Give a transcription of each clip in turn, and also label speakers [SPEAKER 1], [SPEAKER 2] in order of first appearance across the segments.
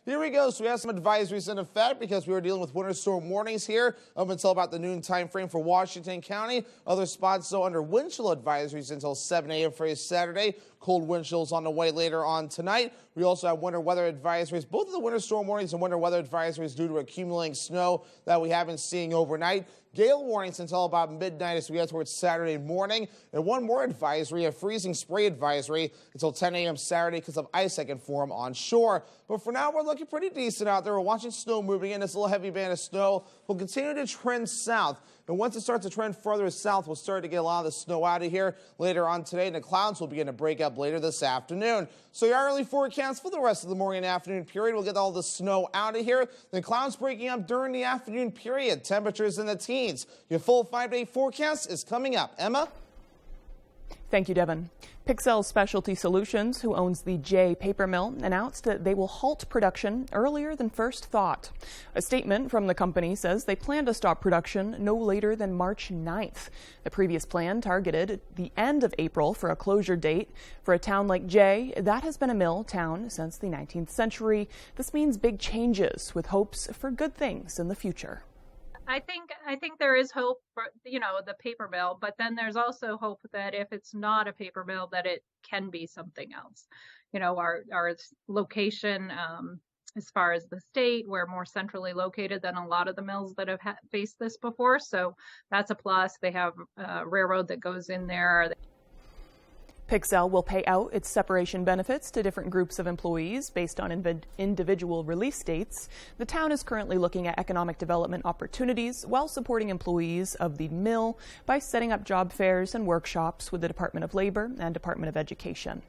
[SPEAKER 1] Here we go. So we have some advisories in effect because we were dealing with winter storm warnings here up until about the noon time frame for Washington County. Other spots, though, under wind chill advisories until 7 a.m. for Saturday. Cold wind chills on the way later on tonight. We also have winter weather advisories, both of the winter storm warnings and winter weather advisories due to accumulating snow that we have been seeing overnight. Gale warnings until about midnight as we get towards Saturday morning. And one more advisory, a freezing spray advisory until 10 a.m. Saturday because of ice that can form on shore. But for now, we're looking pretty decent out there. We're watching snow moving in. This little heavy band of snow will continue to trend south. And once it starts to trend further south, we'll start to get a lot of the snow out of here later on today. And the clouds will begin to break up later this afternoon. So your early forecast for the rest of the morning and afternoon period, we'll get all the snow out of here. The clouds breaking up during the afternoon period. Temperatures in the teens. Your full 5-day forecast is coming up. Emma?
[SPEAKER 2] Thank you, Devin. Pixel Specialty Solutions, who owns the J paper mill, announced that they will halt production earlier than first thought. A statement from the company says they plan to stop production no later than March 9th. The previous plan targeted the end of April for a closure date. For a town like J, that has been a mill town since the 19th century. This means big changes with hopes for good things in the future.
[SPEAKER 3] I think there is hope for, the paper mill, but then there's also hope that if it's not a paper mill, that it can be something else. Our location, as far as the state, we're more centrally located than a lot of the mills that have faced this before. So that's a plus. They have a railroad that goes in there.
[SPEAKER 2] Pixel will pay out its separation benefits to different groups of employees based on individual release dates. The town is currently looking at economic development opportunities while supporting employees of the mill by setting up job fairs and workshops with the Department of Labor and Department of Education.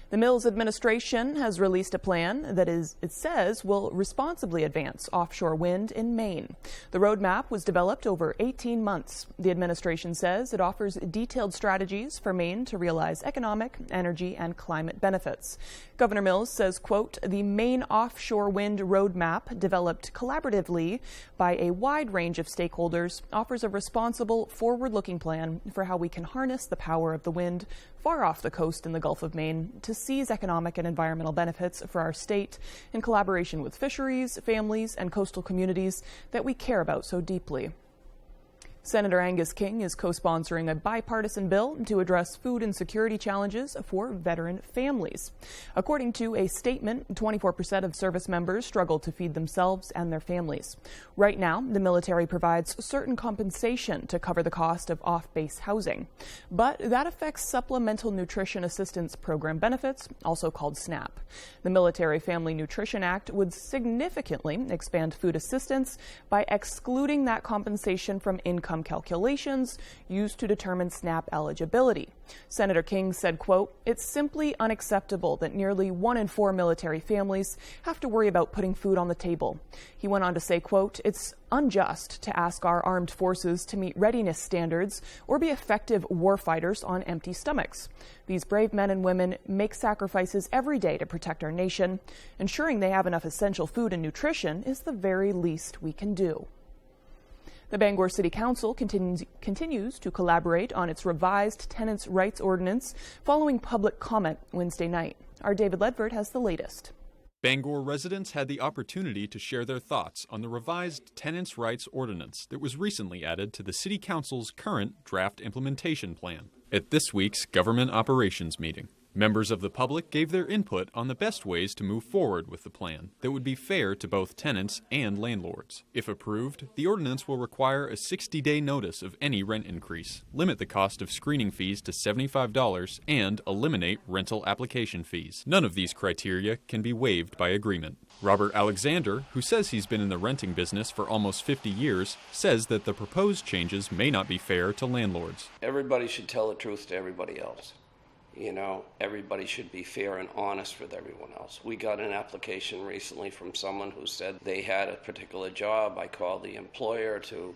[SPEAKER 2] The mill's administration has released a plan that it says will responsibly advance offshore wind in Maine. The roadmap was developed over 18 months. The administration says it offers detailed strategies for Maine to realize economic, energy, and climate benefits. Governor Mills says, quote, the Maine offshore wind roadmap, developed collaboratively by a wide range of stakeholders, offers a responsible, forward-looking plan for how we can harness the power of the wind far off the coast in the Gulf of Maine to seize economic and environmental benefits for our state in collaboration with fisheries, families, and coastal communities that we care about so deeply. Senator Angus King is co-sponsoring a bipartisan bill to address food insecurity challenges for veteran families. According to a statement, 24% of service members struggle to feed themselves and their families. Right now, the military provides certain compensation to cover the cost of off-base housing, but that affects Supplemental Nutrition Assistance Program benefits, also called SNAP. The Military Family Nutrition Act would significantly expand food assistance by excluding that compensation from income calculations used to determine SNAP eligibility. Senator King said, quote, it's simply unacceptable that nearly 1 in 4 military families have to worry about putting food on the table. He went on to say, quote, it's unjust to ask our armed forces to meet readiness standards or be effective warfighters on empty stomachs. These brave men and women make sacrifices every day to protect our nation. Ensuring they have enough essential food and nutrition is the very least we can do. The Bangor City Council continues to collaborate on its revised tenants' rights ordinance following public comment Wednesday night. Our David Ledford has the latest.
[SPEAKER 4] Bangor residents had the opportunity to share their thoughts on the revised tenants' rights ordinance that was recently added to the City Council's current draft implementation plan at this week's government operations meeting. Members of the public gave their input on the best ways to move forward with the plan that would be fair to both tenants and landlords. If approved, the ordinance will require a 60-day notice of any rent increase, limit the cost of screening fees to $75, and eliminate rental application fees. None of these criteria can be waived by agreement. Robert Alexander, who says he's been in the renting business for almost 50 years, says that the proposed changes may not be fair to landlords.
[SPEAKER 5] Everybody should tell the truth to everybody else. Everybody should be fair and honest with everyone else. We got an application recently from someone who said they had a particular job. I called the employer to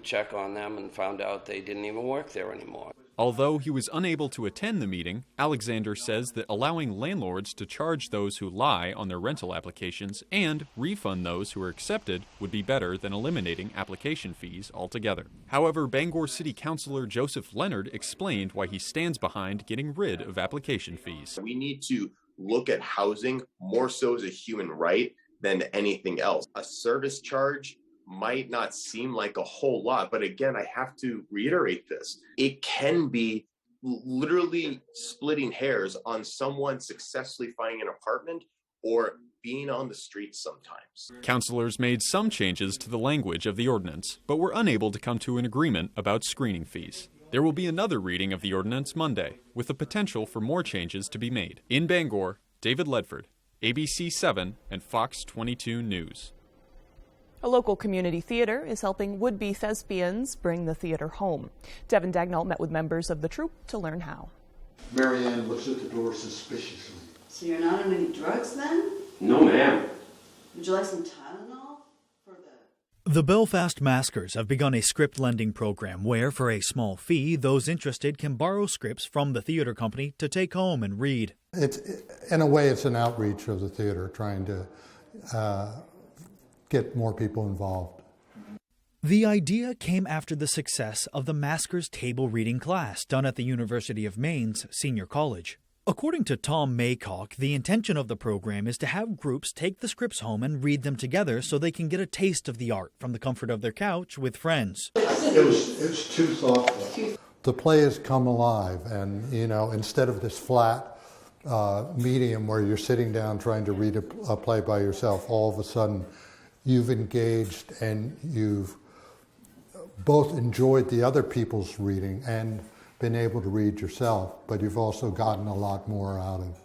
[SPEAKER 5] check on them and found out they didn't even work there anymore.
[SPEAKER 4] Although he was unable to attend the meeting, Alexander says that allowing landlords to charge those who lie on their rental applications and refund those who are accepted would be better than eliminating application fees altogether. However, Bangor City Councilor Joseph Leonard explained why he stands behind getting rid of application fees.
[SPEAKER 6] We need to look at housing more so as a human right than anything else. A service charge might not seem like a whole lot, but again, I have to reiterate this. It can be literally splitting hairs on someone successfully finding an apartment or being on the streets sometimes.
[SPEAKER 4] Councilors made some changes to the language of the ordinance, but were unable to come to an agreement about screening fees. There will be another reading of the ordinance Monday, with the potential for more changes to be made. In Bangor, David Ledford, ABC 7 and Fox 22 News.
[SPEAKER 2] A local community theater is helping would-be thespians bring the theater home. Devin Dagnall met with members of the troupe to learn how.
[SPEAKER 7] Marianne looks at the door suspiciously.
[SPEAKER 8] So you're not on any drugs then?
[SPEAKER 9] No, ma'am.
[SPEAKER 8] Would you like some Tylenol for
[SPEAKER 10] The Belfast Maskers have begun a script lending program where, for a small fee, those interested can borrow scripts from the theater company to take home and read.
[SPEAKER 7] In a way, it's an outreach of the theater, trying to get more people involved.
[SPEAKER 10] The idea came after the success of the Maskers table reading class done at the University of Maine's Senior College. According to Tom Maycock, the intention of the program is to have groups take the scripts home and read them together so they can get a taste of the art from the comfort of their couch with friends.
[SPEAKER 7] It was too thoughtful. The play has come alive, and instead of this flat medium where you're sitting down trying to read a play by yourself, all of a sudden you've engaged and you've both enjoyed the other people's reading and been able to read yourself, but you've also gotten a lot more out of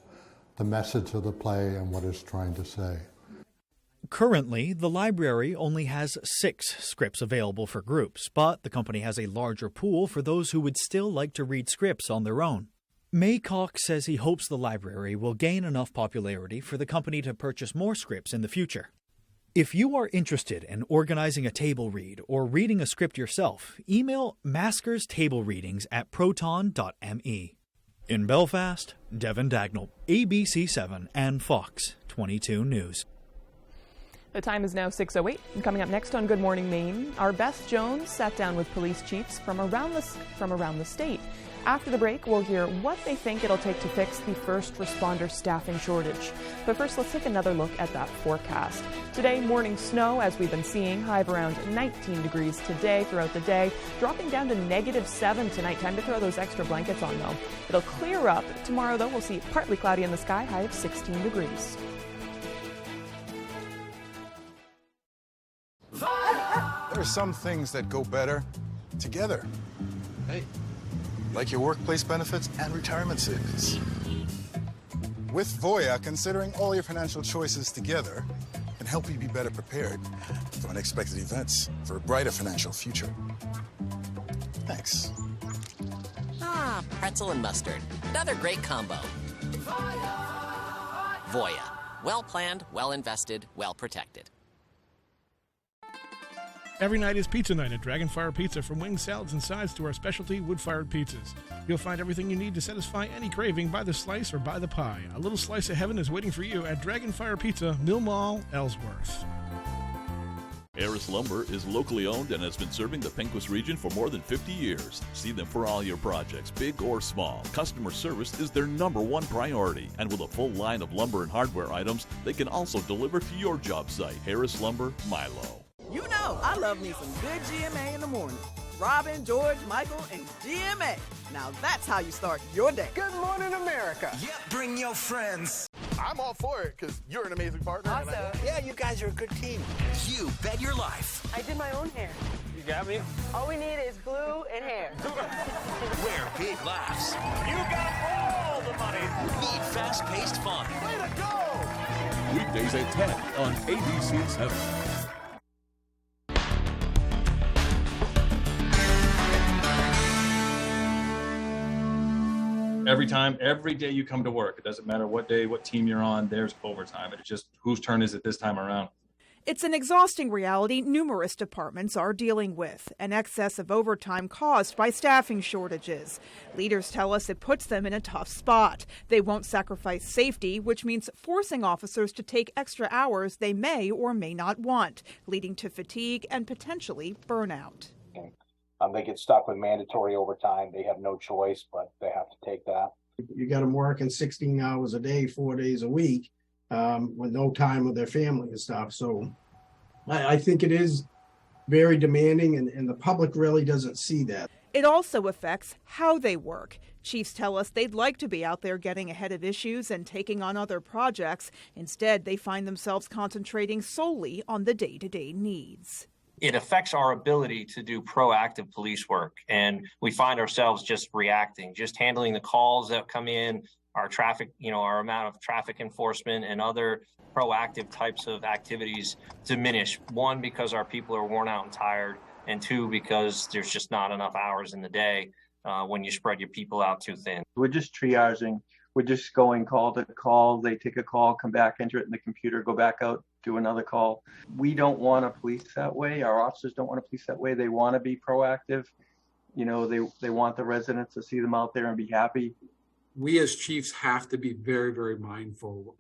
[SPEAKER 7] the message of the play and what it's trying to say.
[SPEAKER 10] Currently, the library only has 6 scripts available for groups, but the company has a larger pool for those who would still like to read scripts on their own. Maycock says he hopes the library will gain enough popularity for the company to purchase more scripts in the future. If you are interested in organizing a table read or reading a script yourself, email maskerstablereadings@proton.me. In Belfast, Devin Dagnall, ABC 7 and Fox 22 News.
[SPEAKER 2] The time is now 6:08, and coming up next on Good Morning Maine, our Beth Jones sat down with police chiefs from around the state. After the break, we'll hear what they think it'll take to fix the first responder staffing shortage. But first, let's take another look at that forecast. Today, morning snow, as we've been seeing, high of around 19 degrees today throughout the day, dropping down to -7 tonight. Time to throw those extra blankets on, though. It'll clear up. Tomorrow, though, we'll see partly cloudy in the sky, high of 16 degrees.
[SPEAKER 11] There are some things that go better together. Hey. Like your workplace benefits and retirement savings. With Voya, considering all your financial choices together can help you be better prepared for unexpected events for a brighter financial future. Thanks.
[SPEAKER 12] Ah, pretzel and mustard. Another great combo. Voya. Well planned, well invested, well protected.
[SPEAKER 13] Every night is pizza night at Dragonfire Pizza. From wings, salads, and sides to our specialty wood-fired pizzas. You'll find everything you need to satisfy any craving by the slice or by the pie. A little slice of heaven is waiting for you at Dragonfire Pizza, Mill Mall, Ellsworth.
[SPEAKER 14] Harris Lumber is locally owned and has been serving the Pequot region for more than 50 years. See them for all your projects, big or small. Customer service is their #1 priority. And with a full line of lumber and hardware items, they can also deliver to your job site. Harris Lumber, Milo.
[SPEAKER 15] You know, I love me some good GMA in the morning. Robin, George, Michael, and GMA. Now that's how you start your day.
[SPEAKER 16] Good morning, America.
[SPEAKER 17] Yep, bring your friends.
[SPEAKER 16] I'm all for it, because you're an amazing partner.
[SPEAKER 17] Awesome. Yeah, you guys are a good team. You bet your life.
[SPEAKER 18] I did my own hair.
[SPEAKER 16] You got me?
[SPEAKER 18] All we need is glue and hair.
[SPEAKER 17] Wear big laughs.
[SPEAKER 16] You got all the money.
[SPEAKER 17] Meet fast-paced fun.
[SPEAKER 16] Way to go!
[SPEAKER 14] Weekdays at 10 on ABC 7.
[SPEAKER 19] Every day you come to work, it doesn't matter what day, what team you're on, there's overtime. It's just whose turn is it this time around?
[SPEAKER 20] It's an exhausting reality numerous departments are dealing with, an excess of overtime caused by staffing shortages. Leaders tell us it puts them in a tough spot. They won't sacrifice safety, which means forcing officers to take extra hours they may or may not want, leading to fatigue and potentially burnout.
[SPEAKER 21] They get stuck with mandatory overtime. They have no choice, but they have to take that.
[SPEAKER 9] You got them working 16 hours a day, 4 days a week, with no time with their family and stuff. So I think it is very demanding, and the public really doesn't see that.
[SPEAKER 20] It also affects how they work. Chiefs tell us they'd like to be out there getting ahead of issues and taking on other projects. Instead, they find themselves concentrating solely on the day-to-day needs.
[SPEAKER 21] It affects our ability to do proactive police work, and we find ourselves just reacting, just handling the calls that come in, our traffic, our amount of traffic enforcement and other proactive types of activities diminish. One, because our people are worn out and tired, and two, because there's just not enough hours in the day when you spread your people out too thin.
[SPEAKER 22] We're just triaging. We're just going call to call. They take a call, come back, enter it in the computer, go back out, do another call. We don't want to police that way. Our officers don't want to police that way. They want to be proactive. They want the residents to see them out there and be happy.
[SPEAKER 23] We as chiefs have to be very, very mindful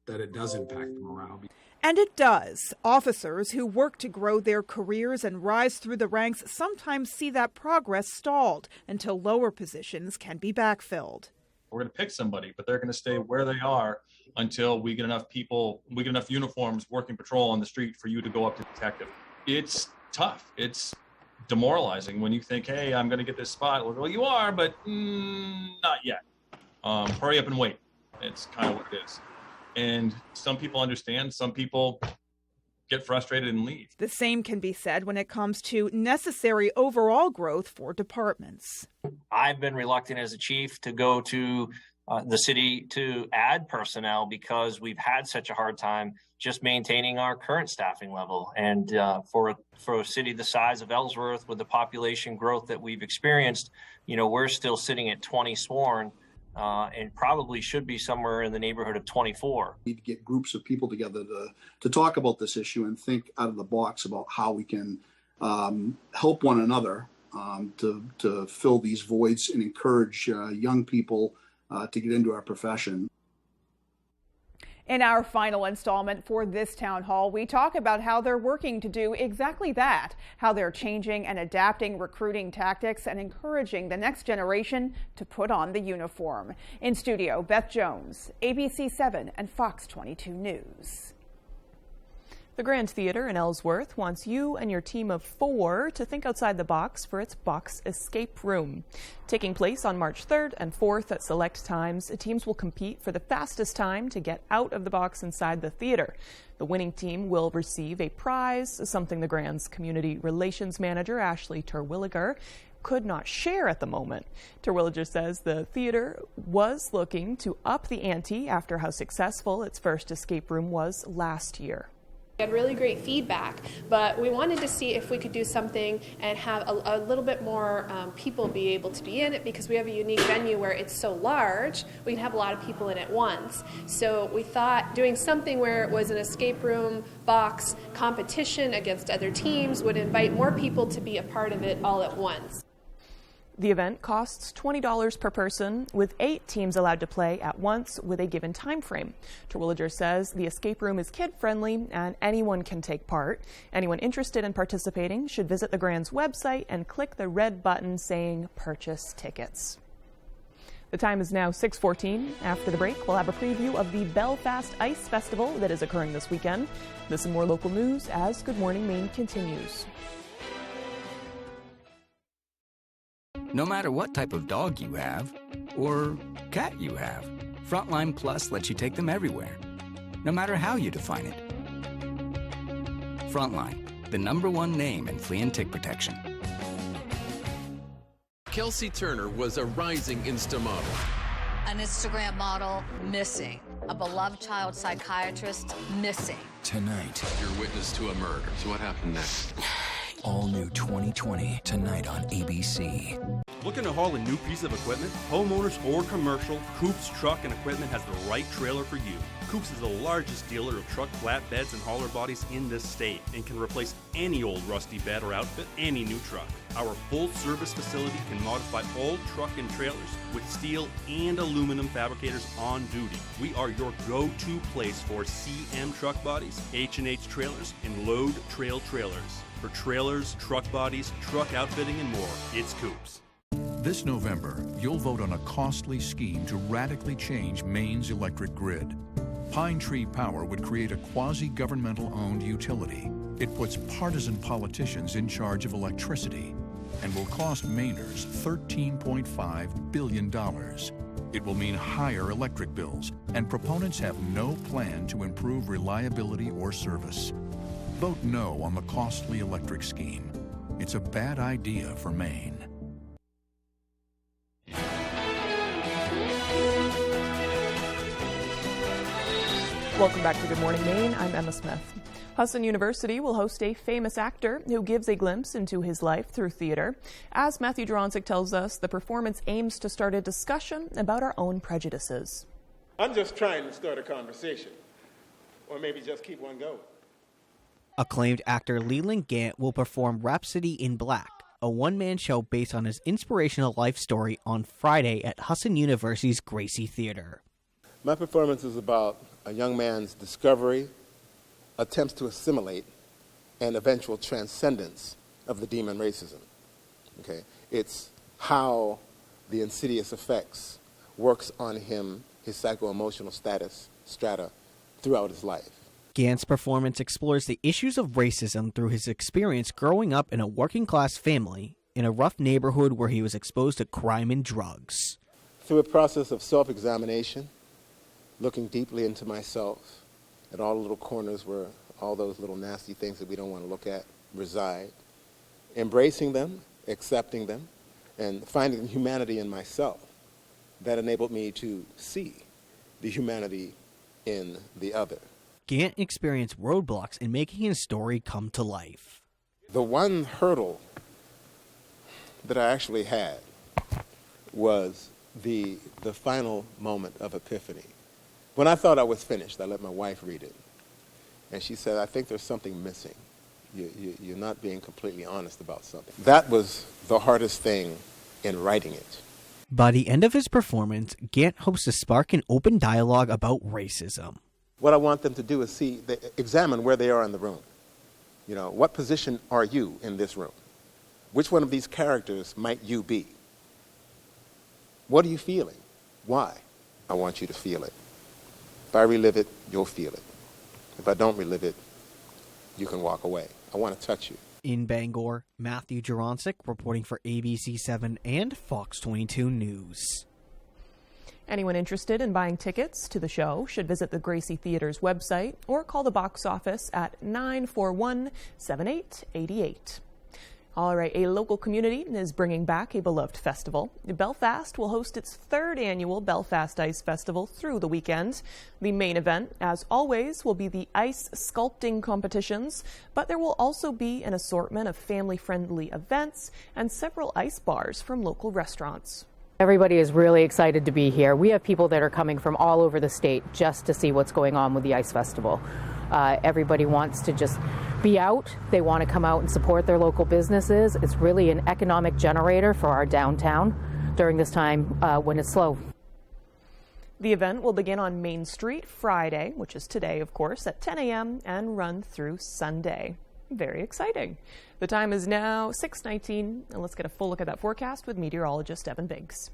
[SPEAKER 23] that it does impact morale.
[SPEAKER 20] And it does. Officers who work to grow their careers and rise through the ranks sometimes see that progress stalled until lower positions can be backfilled.
[SPEAKER 19] We're going to pick somebody, but they're going to stay where they are until we get enough people, we get enough uniforms working patrol on the street for you to go up to detective. It's tough. It's demoralizing when you think, hey, I'm going to get this spot. Well, you are, but not yet. Hurry up and wait. It's kind of what it is. And some people understand, some people get frustrated and leave.
[SPEAKER 20] The same can be said when it comes to necessary overall growth for departments.
[SPEAKER 21] I've been reluctant as a chief to go to the city to add personnel because we've had such a hard time just maintaining our current staffing level. And for a city the size of Ellsworth, with the population growth that we've experienced, we're still sitting at 20 sworn. And probably should be somewhere in the neighborhood of 24.
[SPEAKER 24] We need to get groups of people together to talk about this issue and think out of the box about how we can help one another to fill these voids and encourage young people to get into our profession.
[SPEAKER 25] In our final installment for this town hall, we talk about how they're working to do exactly that, how they're changing and adapting recruiting tactics and encouraging the next generation to put on the uniform. In studio, Beth Jones, ABC 7 and Fox 22 News.
[SPEAKER 2] The Grand Theater in Ellsworth wants you and your team of 4 to think outside the box for its Box Escape Room. Taking place on March 3rd and 4th at select times, teams will compete for the fastest time to get out of the box inside the theater. The winning team will receive a prize, something the Grand's Community Relations Manager, Ashley Terwilliger, could not share at the moment. Terwilliger says the theater was looking to up the ante after how successful its first escape room was last year.
[SPEAKER 26] We had really great feedback, but we wanted to see if we could do something and have a little bit more people be able to be in it, because we have a unique venue where it's so large, we can have a lot of people in at once. So we thought doing something where it was an escape room box competition against other teams would invite more people to be a part of it all at once.
[SPEAKER 2] The event costs $20 per person, with 8 teams allowed to play at once with a given time frame. Terwilliger says the escape room is kid-friendly and anyone can take part. Anyone interested in participating should visit the Grand's website and click the red button saying Purchase Tickets. The time is now 6:14. After the break, we'll have a preview of the Belfast Ice Festival that is occurring this weekend. This and more local news as Good Morning Maine continues.
[SPEAKER 27] No matter what type of dog you have, or cat you have, Frontline Plus lets you take them everywhere, no matter how you define it. Frontline, the #1 name in flea and tick protection.
[SPEAKER 28] Kelsey Turner was a rising Insta model.
[SPEAKER 29] An Instagram model missing. A beloved child psychiatrist missing.
[SPEAKER 28] Tonight, you're witness to a murder. So what happened next?
[SPEAKER 27] All new 2020, tonight on ABC.
[SPEAKER 30] Looking to haul a new piece of equipment? Homeowners or commercial, Coops Truck and Equipment has the right trailer for you. Coops is the largest dealer of truck flatbeds and hauler bodies in this state and can replace any old rusty bed or outfit any new truck. Our full service facility can modify all truck and trailers with steel and aluminum fabricators on duty. We are your go-to place for CM truck bodies, H&H trailers, and load trail trailers. For trailers, truck bodies, truck outfitting, and more, it's Coops.
[SPEAKER 1] This November, you'll vote on a costly scheme to radically change Maine's electric grid. Pine Tree Power would create a quasi-governmental-owned utility. It puts partisan politicians in charge of electricity and will cost Mainers $13.5 billion. It will mean higher electric bills, and proponents have no plan to improve reliability or service. Vote no on the costly electric scheme. It's a bad idea for Maine.
[SPEAKER 2] Welcome back to Good Morning Maine. I'm Emma Smith. Husson University will host a famous actor who gives a glimpse into his life through theater. As Matthew Juronsik tells us, the performance aims to start a discussion about our own prejudices.
[SPEAKER 3] I'm just trying to start a conversation, or maybe just keep one going.
[SPEAKER 4] Acclaimed actor Leland Gant will perform Rhapsody in Black, a one-man show based on his inspirational life story on Friday at Husson University's Gracie Theater.
[SPEAKER 3] My performance is about a young man's discovery, attempts to assimilate, and eventual transcendence of the demon racism. Okay? It's how the insidious effects works on him, his psycho-emotional strata, throughout his life.
[SPEAKER 4] Gant's performance explores the issues of racism through his experience growing up in a working-class family in a rough neighborhood where he was exposed to crime and drugs.
[SPEAKER 3] Through a process of self-examination, looking deeply into myself, at all the little corners where all those little nasty things that we don't want to look at reside, embracing them, accepting them, and finding humanity in myself. That enabled me to see the humanity in the other.
[SPEAKER 4] Gant experienced roadblocks in making his story come to life.
[SPEAKER 3] The one hurdle that I actually had was the final moment of epiphany. When I thought I was finished, I let my wife read it. And she said, I think there's something missing. You're not being completely honest about something. That was the hardest thing in writing it.
[SPEAKER 4] By the end of his performance, Gant hopes to spark an open dialogue about racism.
[SPEAKER 3] What I want them to do is examine where they are in the room. You know, what position are you in this room? Which one of these characters might you be? What are you feeling? Why? I want you to feel it. If I relive it, you'll feel it. If I don't relive it, you can walk away. I want to touch you.
[SPEAKER 4] In Bangor, Matthew Juronsik reporting for ABC 7 and Fox 22 News.
[SPEAKER 2] Anyone interested in buying tickets to the show should visit the Gracie Theater's website or call the box office at 941-7888. All right, a local community is bringing back a beloved festival. Belfast will host its third annual Belfast Ice Festival through the weekend. The main event, as always, will be the ice sculpting competitions, but there will also be an assortment of family-friendly events and several ice bars from local restaurants.
[SPEAKER 5] Everybody is really excited to be here. We have people that are coming from all over the state just to see what's going on with the Ice Festival. Everybody wants to just be out. They want to come out and support their local businesses. It's really an economic generator for our downtown during this time when it's slow.
[SPEAKER 2] The event will begin on Main Street Friday, which is today, of course, at 10 a.m. and run through Sunday. Very exciting. The time is now 6:19, and let's get a full look at that forecast with meteorologist Evan Biggs.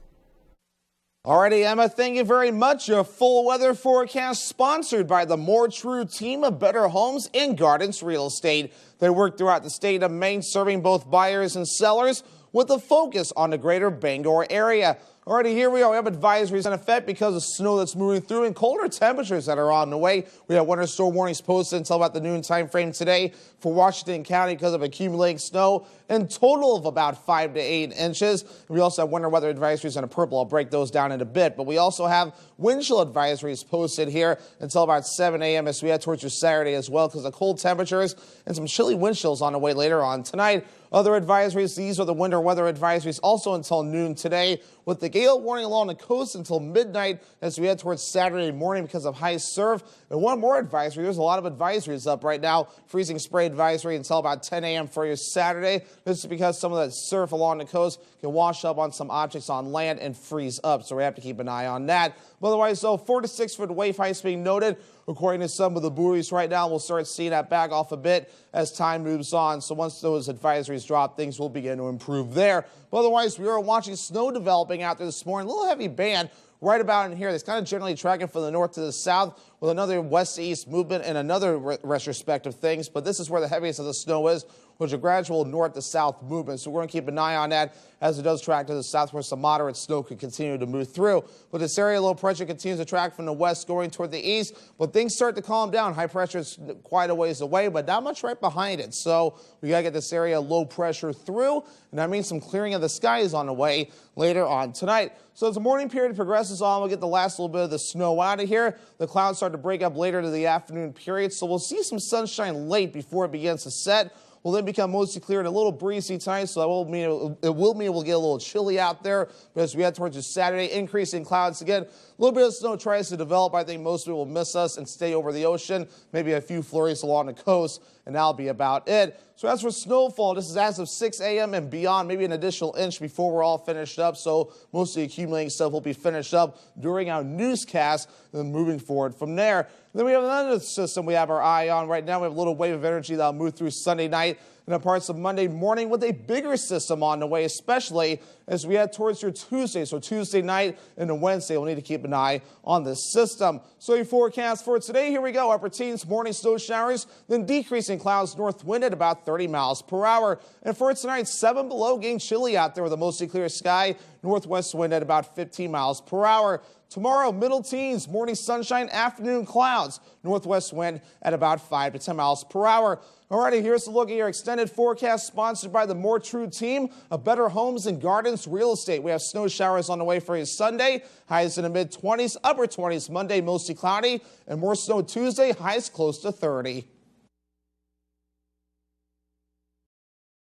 [SPEAKER 6] Alrighty, Emma, thank you very much. A full weather forecast sponsored by the More True team of Better Homes and Gardens Real Estate. They work throughout the state of Maine, serving both buyers and sellers with a focus on the greater Bangor area. Alrighty, here we are. We have advisories in effect because of snow that's moving through and colder temperatures that are on the way. We have winter storm warnings posted until about the noon time frame today for Washington County because of accumulating snow, and total of about 5 to 8 inches. We also have winter weather advisories in a purple. I'll break those down in a bit. But we also have wind chill advisories posted here until about 7 a.m. as we head towards your Saturday as well because of cold temperatures and some chilly wind chills on the way later on tonight. Other advisories, these are the winter weather advisories also until noon today, with the gale warning along the coast until midnight as we head towards Saturday morning because of high surf. And one more advisory, there's a lot of advisories up right now. Freezing spray advisory until about 10 a.m. for your Saturday. This is because some of that surf along the coast can wash up on some objects on land and freeze up, so we have to keep an eye on that. But otherwise, though, 4 to 6 foot wave heights being noted according to some of the buoys right now. We'll start seeing that back off a bit as time moves on. So once those advisories drop, things will begin to improve there. But otherwise, we are watching snow developing out there this morning. A little heavy band right about in here. That's kind of generally tracking from the north to the south with another west to east movement and another retrospect of things. But this is where the heaviest of the snow is, which is a gradual north to south movement. So we're going to keep an eye on that as it does track to the south, where some moderate snow could continue to move through. But this area, low pressure continues to track from the west going toward the east. But things start to calm down. High pressure is quite a ways away, but not much right behind it. So we got to get this area low pressure through. And that means some clearing of the skies on the way later on tonight. So as the morning period progresses on, we'll get the last little bit of the snow out of here. The clouds start to break up later to the afternoon period. So we'll see some sunshine late before it begins to set. Will then become mostly clear and a little breezy tonight, so it will mean we'll get a little chilly out there. But as we head towards Saturday, increasing clouds again. A little bit of snow tries to develop. I think most of it will miss us and stay over the ocean. Maybe a few flurries along the coast, and that'll be about it. So as for snowfall, this is as of 6 a.m. and beyond, maybe an additional inch before we're all finished up. So most of the accumulating stuff will be finished up during our newscast, and then moving forward from there. And then we have another system we have our eye on right now. We have a little wave of energy that'll move through Sunday night and the parts of Monday morning with a bigger system on the way, especially as we head towards your Tuesday. So Tuesday night and then Wednesday, we'll need to keep an eye on this system. So your forecast for today, here we go. Upper teens, morning snow showers, then decreasing clouds, north wind at about 30 miles per hour. And for tonight, 7 below, getting chilly out there with a mostly clear sky, northwest wind at about 15 miles per hour. Tomorrow, middle teens, morning sunshine, afternoon clouds, northwest wind at about 5 to 10 miles per hour. Alrighty, here's a look at your extended forecast sponsored by the More True team of Better Homes and Gardens Real Estate. We have snow showers on the way for you Sunday, highs in the mid-20s, upper 20s Monday, mostly cloudy, and more snow Tuesday, highs close to 30.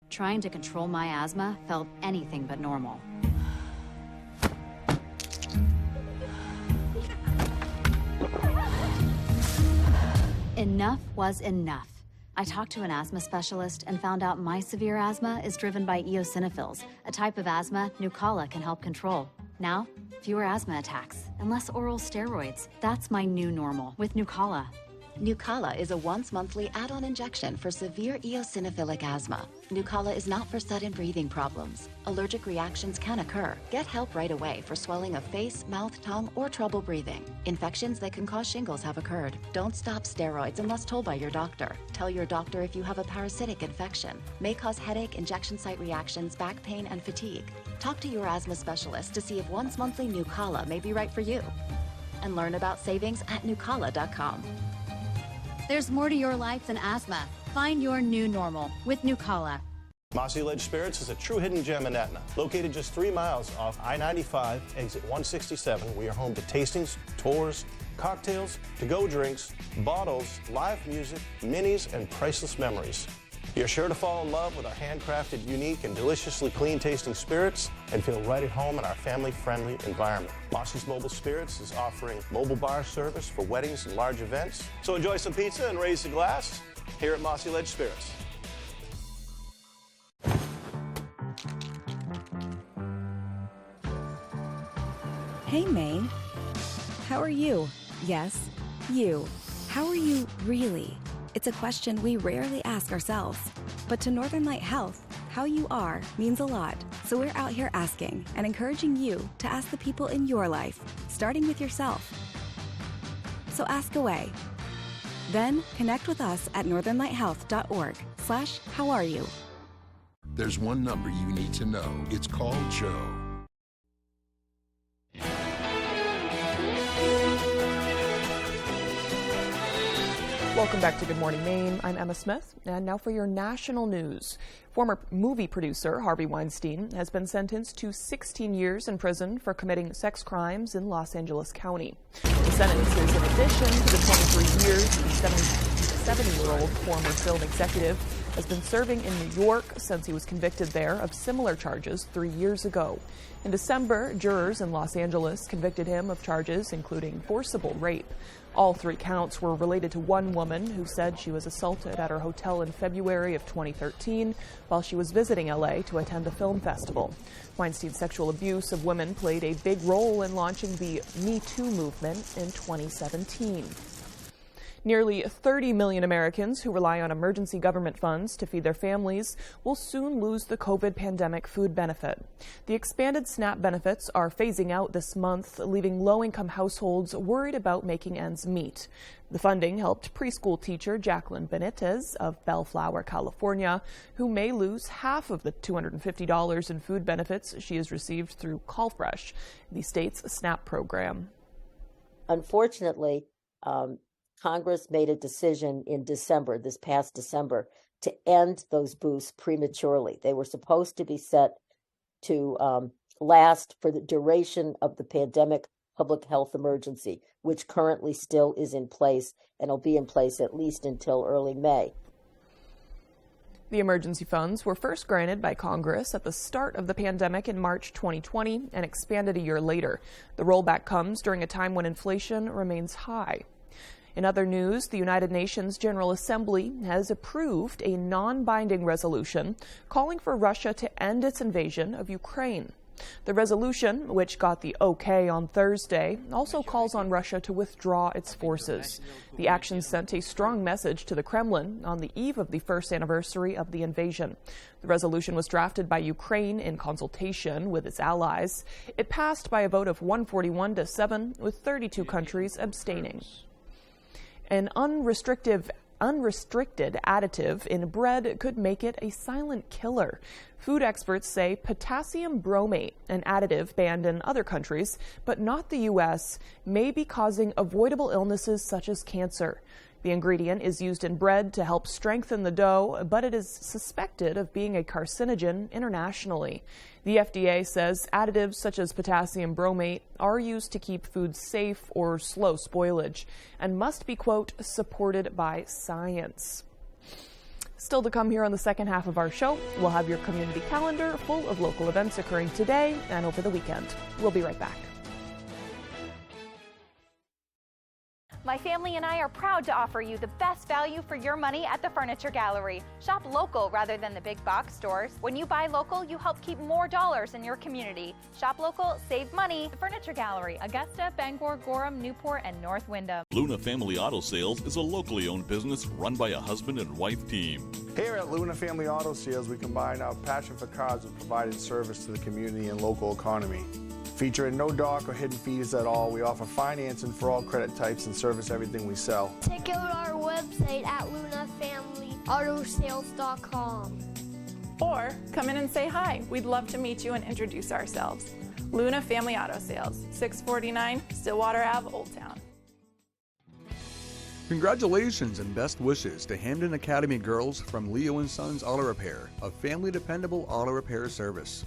[SPEAKER 7] Trying to control my asthma felt anything but normal. Enough was enough. I talked to an asthma specialist and found out my severe asthma is driven by eosinophils, a type of asthma Nucala can help control. Now, fewer asthma attacks and less oral steroids. That's my new normal with Nucala.
[SPEAKER 8] Nucala is a once-monthly add-on injection for severe eosinophilic asthma. Nucala is not for sudden breathing problems. Allergic reactions can occur. Get help right away for swelling of face, mouth, tongue, or trouble breathing. Infections that can cause shingles have occurred. Don't stop steroids unless told by your doctor. Tell your doctor if you have a parasitic infection. May cause headache, injection site reactions, back pain, and fatigue. Talk to your asthma specialist to see if once-monthly Nucala may be right for you. And learn about savings at Nucala.com.
[SPEAKER 7] There's more to your life than asthma. Find your new normal with Nucala.
[SPEAKER 10] Mossy Ledge Spirits is a true hidden gem in Etna. Located just 3 miles off I-95, exit 167, we are home to tastings, tours, cocktails, to-go drinks, bottles, live music, minis, and priceless memories. You're sure to fall in love with our handcrafted, unique, and deliciously clean-tasting spirits and feel right at home in our family-friendly environment. Mossy's Mobile Spirits is offering mobile bar service for weddings and large events. So enjoy some pizza and raise the glass here at Mossy Ledge Spirits.
[SPEAKER 11] Hey, Maine. How are you? Yes, you. How are you really? It's a question we rarely ask ourselves. But to Northern Light Health, how you are means a lot. So we're out here asking and encouraging you to ask the people in your life, starting with yourself. So ask away. Then connect with us at northernlighthealth.org/howareyu.
[SPEAKER 12] There's one number you need to know. It's called Joe.
[SPEAKER 2] Welcome back to Good Morning Maine. I'm Emma Smith, and now for your national news. Former movie producer Harvey Weinstein has been sentenced to 16 years in prison for committing sex crimes in Los Angeles County. The sentence is in addition to the 23 years the 70-year-old former film executive has been serving in New York since he was convicted there of similar charges 3 years ago. In December, jurors in Los Angeles convicted him of charges including forcible rape. All 3 counts were related to one woman who said she was assaulted at her hotel in February of 2013 while she was visiting LA to attend a film festival. Weinstein's sexual abuse of women played a big role in launching the Me Too movement in 2017. Nearly 30 million Americans who rely on emergency government funds to feed their families will soon lose the COVID pandemic food benefit. The expanded SNAP benefits are phasing out this month, leaving low-income households worried about making ends meet. The funding helped preschool teacher Jacqueline Benitez of Bellflower, California, who may lose half of the $250 in food benefits she has received through CallFresh, the state's SNAP program.
[SPEAKER 9] Unfortunately, Congress made a decision in December, this past December, to end those boosts prematurely. They were supposed to be set to last for the duration of the pandemic public health emergency, which currently still is in place and will be in place at least until early May.
[SPEAKER 2] The emergency funds were first granted by Congress at the start of the pandemic in March 2020 and expanded a year later. The rollback comes during a time when inflation remains high. In other news, the United Nations General Assembly has approved a non-binding resolution calling for Russia to end its invasion of Ukraine. The resolution, which got the okay on Thursday, also calls on Russia to withdraw its forces. The action sent a strong message to the Kremlin on the eve of the first anniversary of the invasion. The resolution was drafted by Ukraine in consultation with its allies. It passed by a vote of 141-7, with 32 countries abstaining. An unrestricted additive in bread could make it a silent killer. Food experts say potassium bromate, an additive banned in other countries, but not the U.S., may be causing avoidable illnesses such as cancer. The ingredient is used in bread to help strengthen the dough, but it is suspected of being a carcinogen internationally. The FDA says additives such as potassium bromate are used to keep food safe or slow spoilage and must be, quote, supported by science. Still to come here on the second half of our show, we'll have your community calendar full of local events occurring today and over the weekend. We'll be right back.
[SPEAKER 13] My family and I are proud to offer you the best value for your money at the Furniture Gallery. Shop local rather than the big box stores. When you buy local, you help keep more dollars in your community. Shop local, save money. The Furniture Gallery, Augusta, Bangor, Gorham, Newport, and North Windham.
[SPEAKER 14] Luna Family Auto Sales is a locally owned business run by a husband and wife team.
[SPEAKER 15] Here at Luna Family Auto Sales, we combine our passion for cars with providing service to the community and local economy. Featuring no dark or hidden fees at all, we offer financing for all credit types and service everything we sell.
[SPEAKER 16] Check out our website at lunafamilyautosales.com.
[SPEAKER 17] Or come in and say hi. We'd love to meet you and introduce ourselves. Luna Family Auto Sales, 649 Stillwater Ave, Old Town.
[SPEAKER 18] Congratulations and best wishes to Hamden Academy girls from Leo & Sons Auto Repair, a family dependable auto repair service.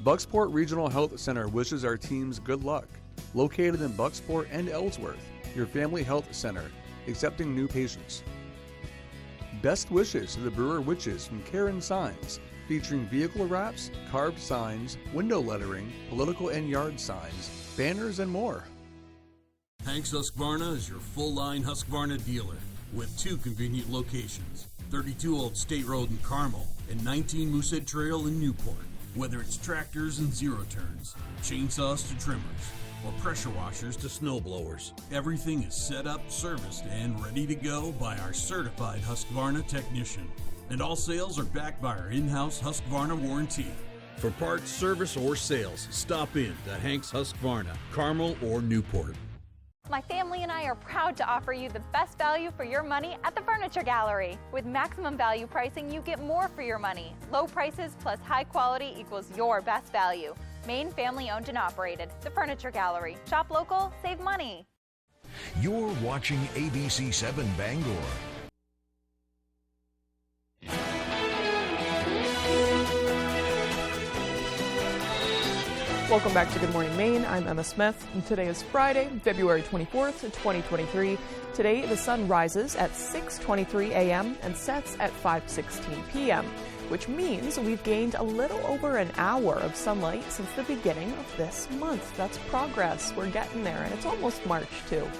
[SPEAKER 18] Bucksport Regional Health Center wishes our teams good luck. Located in Bucksport and Ellsworth, your family health center, accepting new patients. Best wishes to the Brewer Witches from Karen Signs, featuring vehicle wraps, carved signs, window lettering, political and yard signs, banners, and more.
[SPEAKER 19] Hanks Husqvarna is your full-line Husqvarna dealer with 2 convenient locations, 32 Old State Road in Carmel and 19 Moosehead Trail in Newport. Whether it's tractors and zero-turns, chainsaws to trimmers, or pressure washers to snowblowers, everything is set up, serviced, and ready to go by our certified Husqvarna technician. And all sales are backed by our in-house Husqvarna warranty. For parts, service, or sales, stop in to Hanks Husqvarna, Carmel or Newport.
[SPEAKER 13] My family and I are proud to offer you the best value for your money at the Furniture Gallery. With maximum value pricing, you get more for your money. Low prices plus high quality equals your best value. Maine family owned and operated. The Furniture Gallery. Shop local, save money.
[SPEAKER 22] You're watching ABC 7 Bangor.
[SPEAKER 2] Welcome back to Good Morning Maine. I'm Emma Smith, and today is Friday, February 24th, 2023. Today, the sun rises at 6:23 a.m. and sets at 5:16 p.m., which means we've gained a little over an hour of sunlight since the beginning of this month. That's progress. We're getting there, and it's almost March, too.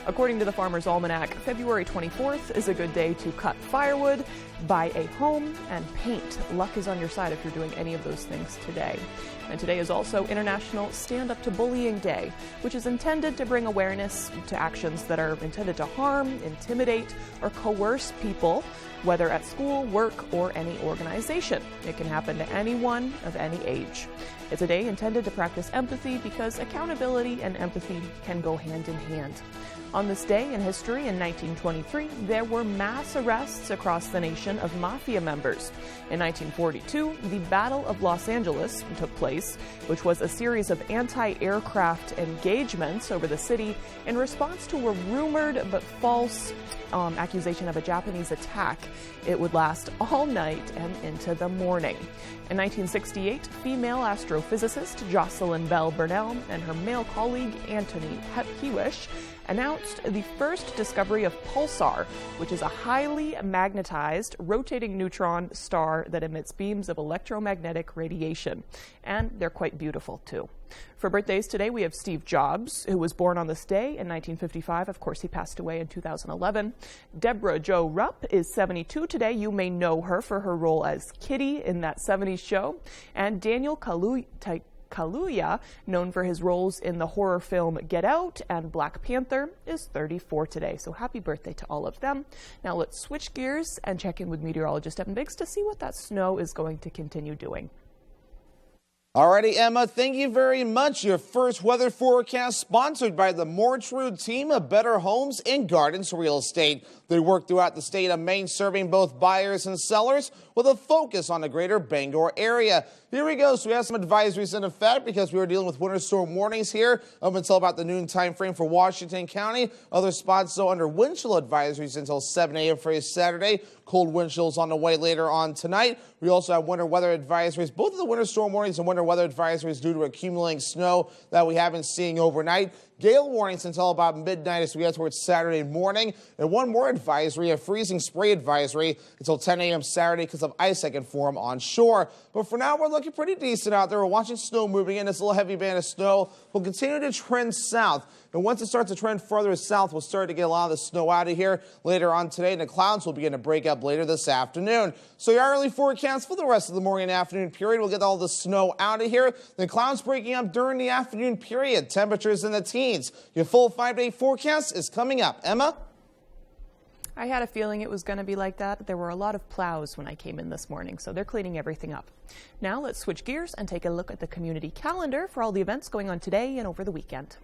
[SPEAKER 2] According to the Farmer's Almanac, February 24th is a good day to cut firewood, buy a home, and paint. Luck is on your side if you're doing any of those things today. And today is also International Stand Up to Bullying Day, which is intended to bring awareness to actions that are intended to harm, intimidate, or coerce people, whether at school, work, or any organization. It can happen to anyone of any age. It's a day intended to practice empathy because accountability and empathy can go hand in hand. On this day in history in 1923, there were mass arrests across the nation of mafia members. In 1942, the Battle of Los Angeles took place, which was a series of anti-aircraft engagements over the city in response to a rumored but false accusation of a Japanese attack. It would last all night and into the morning. In 1968, female astrophysicist Jocelyn Bell Burnell and her male colleague Anthony Hewish announced the first discovery of pulsar, which is a highly magnetized rotating neutron star that emits beams of electromagnetic radiation. And they're quite beautiful too. For birthdays today, we have Steve Jobs, who was born on this day in 1955. Of course, he passed away in 2011. Deborah Jo Rupp is 72 today. You may know her for her role as Kitty in that 70s show. And Daniel Kaluuya, known for his roles in the horror film Get Out and Black Panther, is 34 today. So happy birthday to all of them. Now let's switch gears and check in with meteorologist Evan Biggs to see what that snow is going to continue doing.
[SPEAKER 6] Alrighty, Emma, thank you very much. Your first weather forecast sponsored by the More True team of Better Homes and Gardens Real Estate. They work throughout the state of Maine, serving both buyers and sellers with a focus on the greater Bangor area. Here we go. So we have some advisories in effect because we were dealing with winter storm warnings here up until about the noon time frame for Washington County. Other spots, though, under wind chill advisories until 7 a.m. for Saturday. Cold wind chills on the way later on tonight. We also have winter weather advisories, both of the winter storm warnings and winter weather advisories due to accumulating snow that we have been seeing overnight. Gale warnings until about midnight as we head towards Saturday morning. And one more advisory, a freezing spray advisory until 10 a.m. Saturday because of ice that can form on shore. But for now, we're looking pretty decent out there. We're watching snow moving in. This little heavy band of snow will continue to trend south. And once it starts to trend further south, we'll start to get a lot of the snow out of here later on today. And the clouds will begin to break up later this afternoon. So your early forecast for the rest of the morning and afternoon period, we'll get all the snow out of here. The clouds breaking up during the afternoon period. Temperatures in the teens. Your full 5-day forecast is coming up. Emma?
[SPEAKER 2] I had a feeling it was going to be like that. There were a lot of plows when I came in this morning, so they're cleaning everything up. Now let's switch gears and take a look at the community calendar for all the events going on today and over the weekend.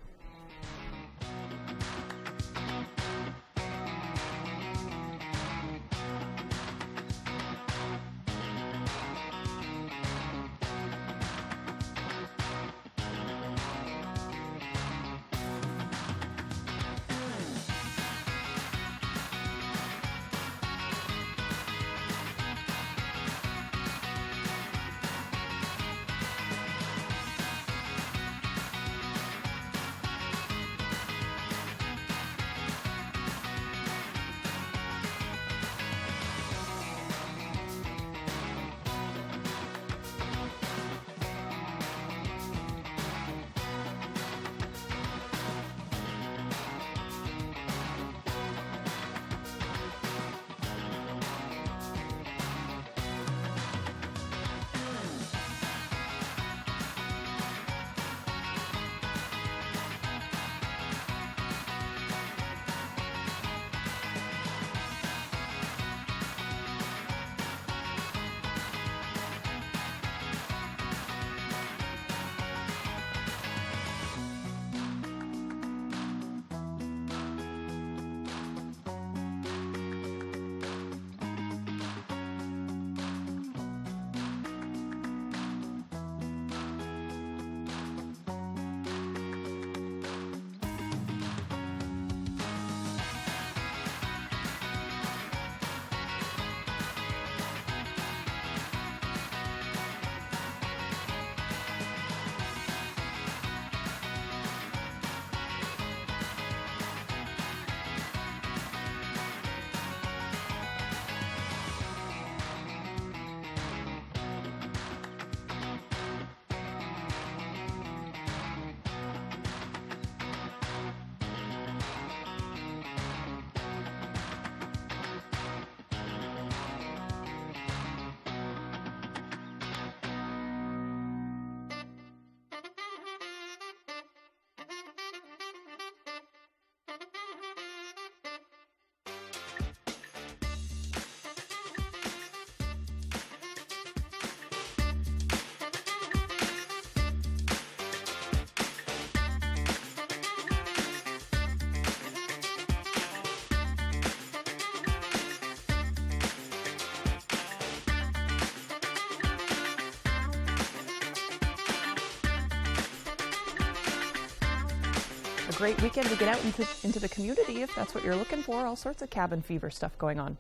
[SPEAKER 2] a great weekend to get out into the community if that's what you're looking for. All sorts of cabin fever stuff going on.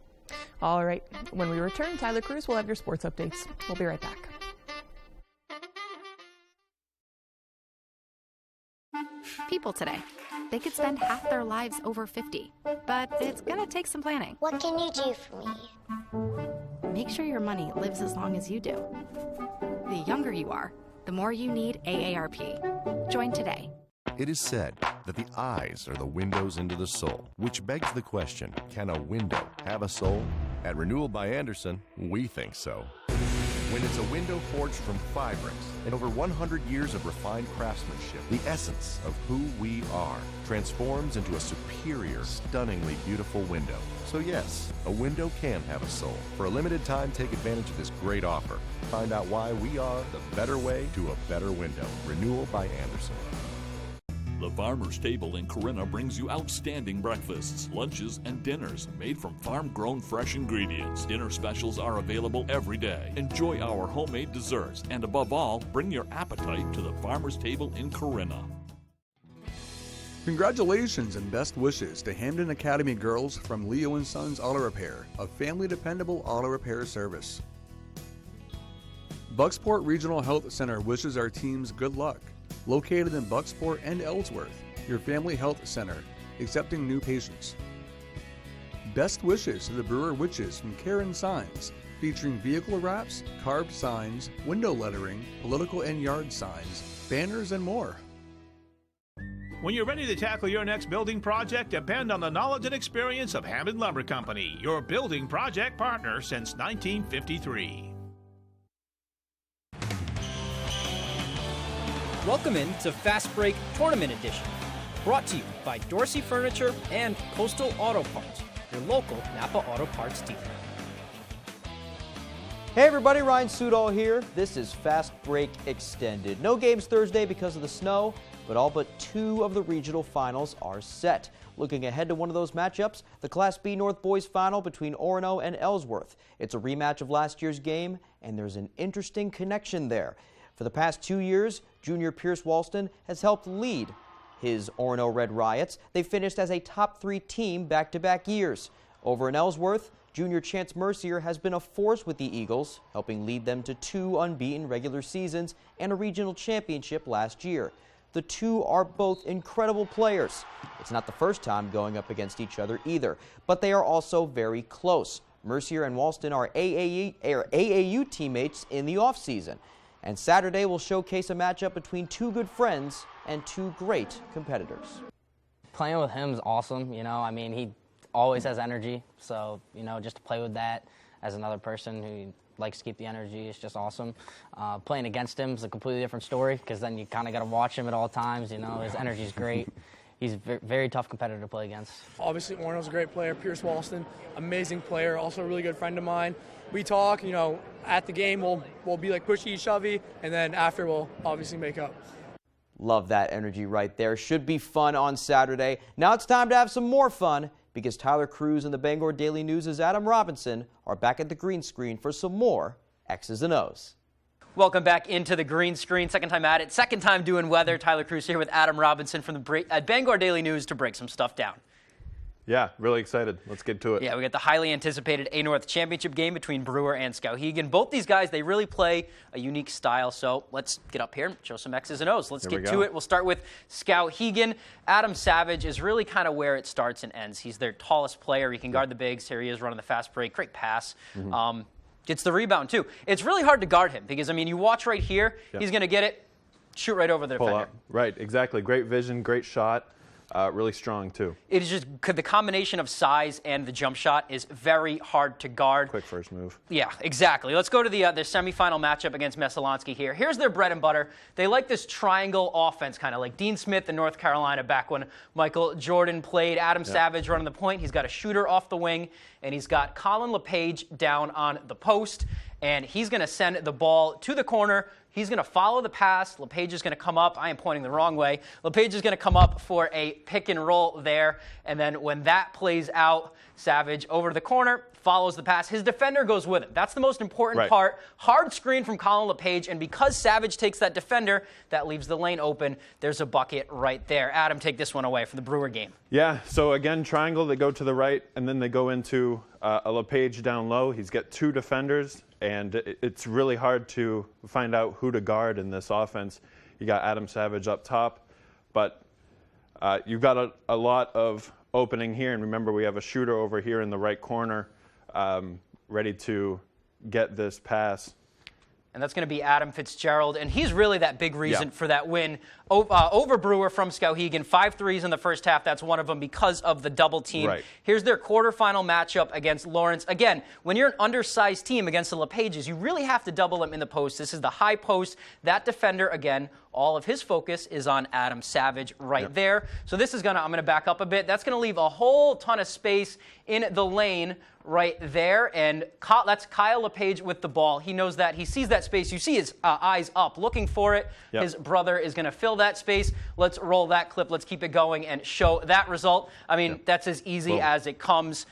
[SPEAKER 2] All right, when we return, Tyler Cruz will have your sports updates. We'll be right back.
[SPEAKER 20] People today, they could spend half their lives over 50, but it's gonna take some planning.
[SPEAKER 16] What can you do for me?
[SPEAKER 20] Make sure your money lives as long as you do. The younger you are, the more you need AARP. Join today.
[SPEAKER 21] It is said that the eyes are the windows into the soul, which begs the question, can a window have a soul? At Renewal by Andersen, we think so. When it's a window forged from fabrics and over 100 years of refined craftsmanship, the essence of who we are transforms into a superior, stunningly beautiful window. So yes, a window can have a soul. For a limited time, take advantage of this great offer. Find out why we are the better way to a better window. Renewal by Andersen.
[SPEAKER 14] The Farmer's Table in Corinna brings you outstanding breakfasts, lunches, and dinners made from farm-grown fresh ingredients. Dinner specials are available every day. Enjoy our homemade desserts, and above all, bring your appetite to the Farmer's Table in Corinna.
[SPEAKER 18] Congratulations and best wishes to Hamden Academy girls from Leo & Sons Auto Repair, a family-dependable auto repair service. Bucksport Regional Health Center wishes our teams good luck. Located in Bucksport and Ellsworth, your family health center, accepting new patients. Best wishes to the Brewer Witches from Karen Signs, featuring vehicle wraps, carved signs, window lettering, political and yard signs, banners, and more.
[SPEAKER 23] When you're ready to tackle your next building project, depend on the knowledge and experience of Hammond Lumber Company, your building project partner since 1953.
[SPEAKER 24] Welcome in to Fast Break Tournament Edition, brought to you by Dorsey Furniture and Coastal Auto Parts, your local Napa Auto Parts dealer.
[SPEAKER 25] Hey everybody, Ryan Sudol here. This is Fast Break Extended. No games Thursday because of the snow, but all but 2 of the regional finals are set. Looking ahead to one of those matchups, the Class B North Boys Final between Orono and Ellsworth. It's a rematch of last year's game, and there's an interesting connection there. For the past 2 years, junior Pierce Walston has helped lead his Orono Red Riots. They finished as a top 3 team back-to-back years. Over in Ellsworth, junior Chance Mercier has been a force with the Eagles, helping lead them to 2 unbeaten regular seasons and a regional championship last year. The two are both incredible players. It's not the first time going up against each other either, but they are also very close. Mercier and Walston are AAU teammates in the offseason. And Saturday will showcase a matchup between 2 good friends and 2 great competitors.
[SPEAKER 26] Playing with him is awesome. I mean, he always has energy. So, just to play with that as another person who likes to keep the energy is just awesome. Playing against him is a completely different story because then you kind of got to watch him at all times. His energy is great. He's a very tough competitor to play against.
[SPEAKER 27] Obviously, Orono's a great player. Pierce Walston, amazing player, also a really good friend of mine. We talk, at the game we'll be like pushy, shovey, and then after we'll obviously make up.
[SPEAKER 25] Love that energy right there. Should be fun on Saturday. Now it's time to have some more fun because Tyler Cruz and the Bangor Daily News' Adam Robinson are back at the green screen for some more X's and O's.
[SPEAKER 24] Welcome back into the green screen. Second time at it. Second time doing weather. Tyler Cruz here with Adam Robinson from the Bangor Daily News to break some stuff down.
[SPEAKER 28] Yeah, really excited. Let's get to it.
[SPEAKER 24] Yeah, we got the highly anticipated A North Championship game between Brewer and Skowhegan. Both these guys, they really play a unique style. So let's get up here and show some X's and O's. Let's get to it. We'll start with Skowhegan. Adam Savage is really kind of where it starts and ends. He's their tallest player. He can guard the bigs. Here he is running the fast break. Great pass. Gets the rebound, too. It's really hard to guard him because, you watch right here. Yeah. He's going to get it, shoot right over the defender.
[SPEAKER 28] Up. Right, exactly. Great vision, great shot. Really strong, too.
[SPEAKER 24] It is just the combination of size and the jump shot is very hard to guard.
[SPEAKER 28] Quick first move.
[SPEAKER 24] Yeah, exactly. Let's go to the semifinal matchup against Messalonsky here. Here's their bread and butter. They like this triangle offense, kind of like Dean Smith in North Carolina back when Michael Jordan played. Adam Savage running the point. He's got a shooter off the wing, and he's got Colin LePage down on the post. and he's going to send the ball to the corner. He's going to follow the pass. LePage is going to come up. I am pointing the wrong way. LePage is going to come up for a pick and roll there. And then when that plays out, Savage over to the corner, follows the pass. His defender goes with him. That's the most important part. Hard screen from Colin LePage. And because Savage takes that defender, that leaves the lane open. There's a bucket right there. Adam, take this one away from the Brewer game.
[SPEAKER 28] Yeah, so again, triangle, they go to the right, and then they go into a LePage down low. He's got 2 defenders, and it's really hard to find out who to guard in this offense. You got Adam Savage up top, but you've got a lot of opening here. And remember, we have a shooter over here in the right corner ready to get this pass.
[SPEAKER 24] And that's going to be Adam Fitzgerald, and he's really that big reason for that win over Brewer from Skowhegan. 5 threes in the first half. That's one of them because of the double team. Here's their quarterfinal matchup against Lawrence. Again, when you're an undersized team against the LePages, you really have to double them in the post. This is the high post. That defender, again, all of his focus is on Adam Savage right there. So this is I'm going to back up a bit. That's going to leave a whole ton of space in the lane right there, and that's Kyle LePage with the ball. He knows that. He sees that space. You see his eyes up, looking for it. His brother is going to fill that space. Let's roll that clip. Let's keep it going and show that result. I mean, that's as easy as it comes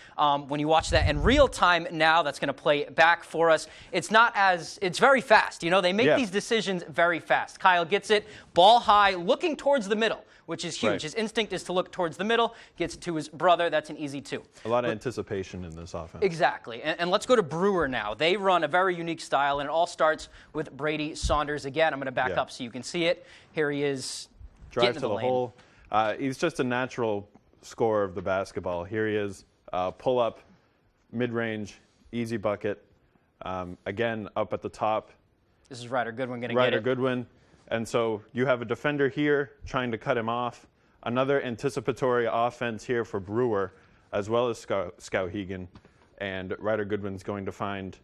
[SPEAKER 24] when you watch that in real time now. That's going to play back for us. It's very fast. You know, they make these decisions very fast. Kyle gets it, ball high, looking towards the middle, which is huge. His instinct is to look towards the middle, gets it to his brother. That's an easy 2.
[SPEAKER 28] A lot of anticipation in this offense.
[SPEAKER 24] Exactly. And let's go to Brewer now. They run a very unique style, and it all starts with Brady Saunders. Again, I'm going to back up so you can see it. Here he is.
[SPEAKER 28] Drive to the hole. He's just a natural scorer of the basketball. Here he is. Pull up, mid-range, easy bucket. Again, up at the top.
[SPEAKER 24] This is Ryder Goodwin going to get it.
[SPEAKER 28] Ryder Goodwin. And so you have a defender here trying to cut him off. Another anticipatory offense here for Brewer, as well as Skowhegan. And Ryder Goodwin's going to find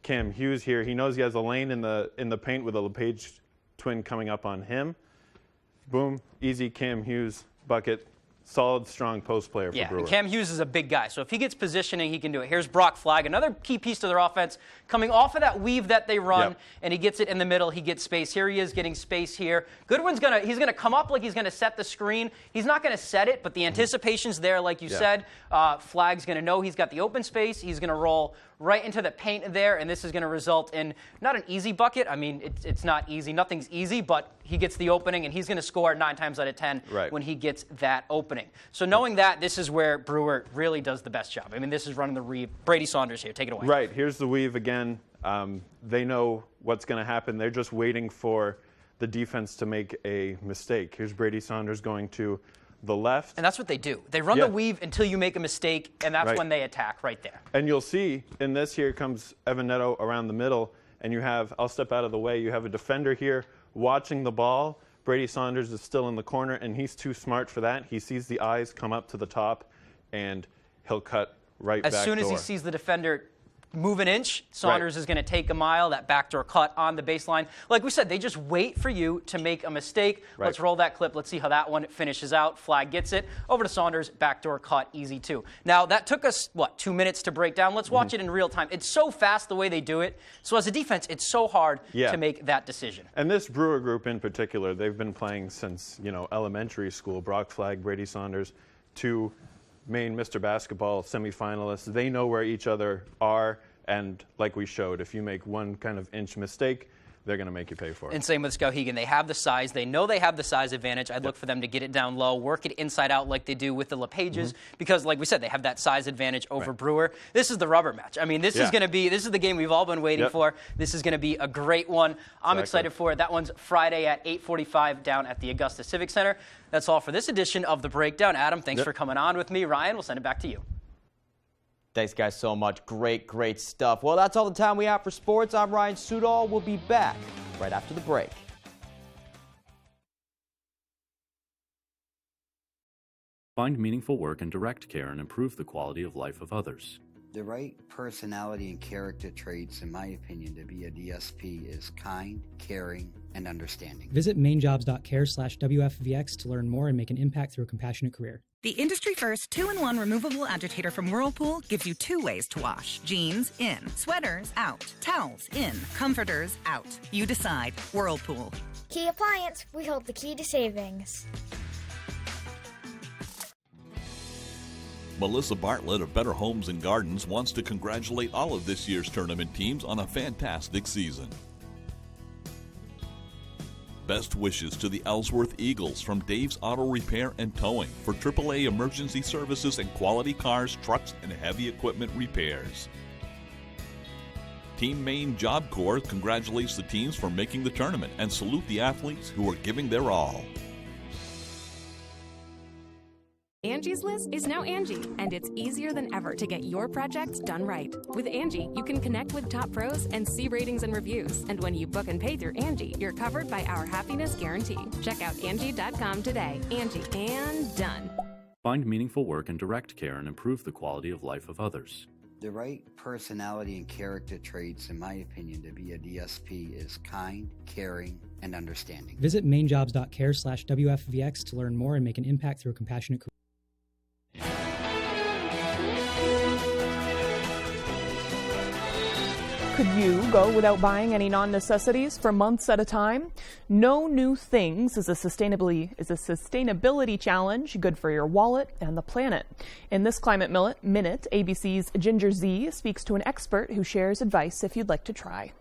[SPEAKER 28] Cam Hughes here. He knows he has a lane in the paint with a LePage twin coming up on him. Boom, easy Cam Hughes bucket. Solid, strong post player for Brewer.
[SPEAKER 24] Cam Hughes is a big guy, so if he gets positioning, he can do it. Here's Brock Flagg, another key piece to their offense, coming off of that weave that they run, and he gets it in the middle. He gets space. Here he is getting space here. Goodwin's he's gonna come up like he's gonna set the screen. He's not gonna set it, but the anticipation's there, like you said. Flagg's gonna know he's got the open space. He's gonna roll right into the paint there, and this is gonna result in not an easy bucket. I mean, it's not easy. Nothing's easy, but he gets the opening, and he's gonna score 9 times out of 10 when he gets that opening. So knowing that, this is where Brewer really does the best job. I mean, this is running the weave. Brady Saunders here. Take it away.
[SPEAKER 28] Right. Here's the weave again. They know what's going to happen. They're just waiting for the defense to make a mistake. Here's Brady Saunders going to the left.
[SPEAKER 24] And that's what they do. They run the weave until you make a mistake, and that's when they attack right there.
[SPEAKER 28] And you'll see in this here comes Evan Neto around the middle, and you have, I'll step out of the way, you have a defender here watching the ball. Brady Saunders is still in the corner, and he's too smart for that. He sees the eyes come up to the top, and he'll cut right back door.
[SPEAKER 24] As soon as he sees the defender move an inch, Saunders is going to take a mile, that backdoor cut on the baseline. Like we said, they just wait for you to make a mistake. Let's roll that clip. Let's see how that one finishes out. Flagg gets it. Over to Saunders, backdoor cut, easy 2. Now, that took us, 2 minutes to break down? Let's watch it in real time. It's so fast the way they do it. So as a defense, it's so hard to make that decision.
[SPEAKER 28] And this Brewer group in particular, they've been playing since, elementary school. Brock Flagg, Brady Saunders, 2 Maine Mr. Basketball semifinalists. They know where each other are, and like we showed, if you make one kind of inch mistake, they're going to make you pay for it.
[SPEAKER 24] And same with Skowhegan. They have the size. They know they have the size advantage. I'd look for them to get it down low, work it inside out like they do with the LePages, because, like we said, they have that size advantage over Brewer. This is the rubber match. I mean, this is the game we've all been waiting for. This is going to be a great one. I'm excited for it. That one's Friday at 8:45 down at the Augusta Civic Center. That's all for this edition of The Breakdown. Adam, thanks for coming on with me. Ryan, we'll send it back to you.
[SPEAKER 25] Thanks, guys, so much. Great stuff. Well, that's all the time we have for sports. I'm Ryan Sudol. We'll be back right after the break.
[SPEAKER 1] Find meaningful work in direct care and improve the quality of life of others.
[SPEAKER 3] The right personality and character traits, in my opinion, to be a DSP is kind, caring, and understanding.
[SPEAKER 4] Visit mainjobs.care/WFVX to learn more and make an impact through a compassionate career. The industry-first 2-in-1 removable agitator from Whirlpool gives you 2 ways to wash. Jeans, in. Sweaters, out. Towels, in. Comforters, out. You decide. Whirlpool.
[SPEAKER 16] Key Appliance, we hold the key to savings.
[SPEAKER 14] Melissa Bartlett of Better Homes and Gardens wants to congratulate all of this year's tournament teams on a fantastic season. Best wishes to the Ellsworth Eagles from Dave's Auto Repair and Towing for AAA emergency services and quality cars, trucks, and heavy equipment repairs. Team Maine Job Corps congratulates the teams for making the tournament and salute the athletes who are giving their all.
[SPEAKER 5] Angie's List is now Angie, and it's easier than ever to get your projects done right. With Angie, you can connect with top pros and see ratings and reviews. And when you book and pay through Angie, you're covered by our happiness guarantee. Check out Angie.com today. Angie, and done.
[SPEAKER 1] Find meaningful work in direct care and improve the quality of life of others.
[SPEAKER 3] The right personality and character traits, in my opinion, to be a DSP is kind, caring, and understanding.
[SPEAKER 7] Visit mainjobs.care/WFVX to learn more and make an impact through a compassionate career.
[SPEAKER 2] Could you go without buying any non-necessities for months at a time? No New Things is a sustainability challenge good for your wallet and the planet. In this Climate Minute, ABC's Ginger Z speaks to an expert who shares advice if you'd like to try.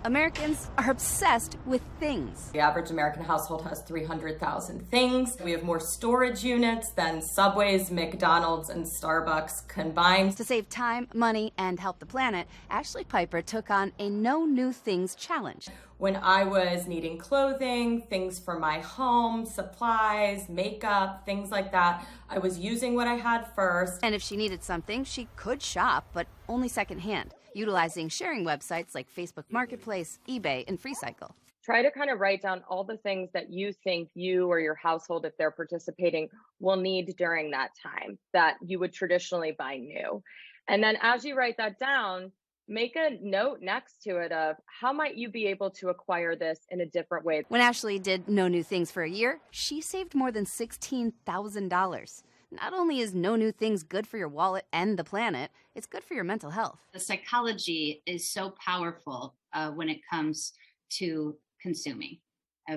[SPEAKER 8] Americans are obsessed with things.
[SPEAKER 9] The average American household has 300,000 things. We have more storage units than Subways, McDonald's, and Starbucks combined.
[SPEAKER 8] To save time, money, and help the planet, Ashley Piper took on a No New Things challenge.
[SPEAKER 9] When I was needing clothing, things for my home, supplies, makeup, things like that, I was using what I had first.
[SPEAKER 8] And if she needed something, she could shop, but only secondhand, utilizing sharing websites like Facebook Marketplace, eBay, and FreeCycle.
[SPEAKER 10] Try to kind of write down all the things that you think you or your household, if they're participating, will need during that time that you would traditionally buy new. And then as you write that down, make a note next to it of how might you be able to acquire this in a different way.
[SPEAKER 8] When Ashley did No New Things for a year, she saved more than $16,000. Not only is No New Things good for your wallet and the planet, it's good for your mental health.
[SPEAKER 11] The psychology is so powerful when it comes to consuming.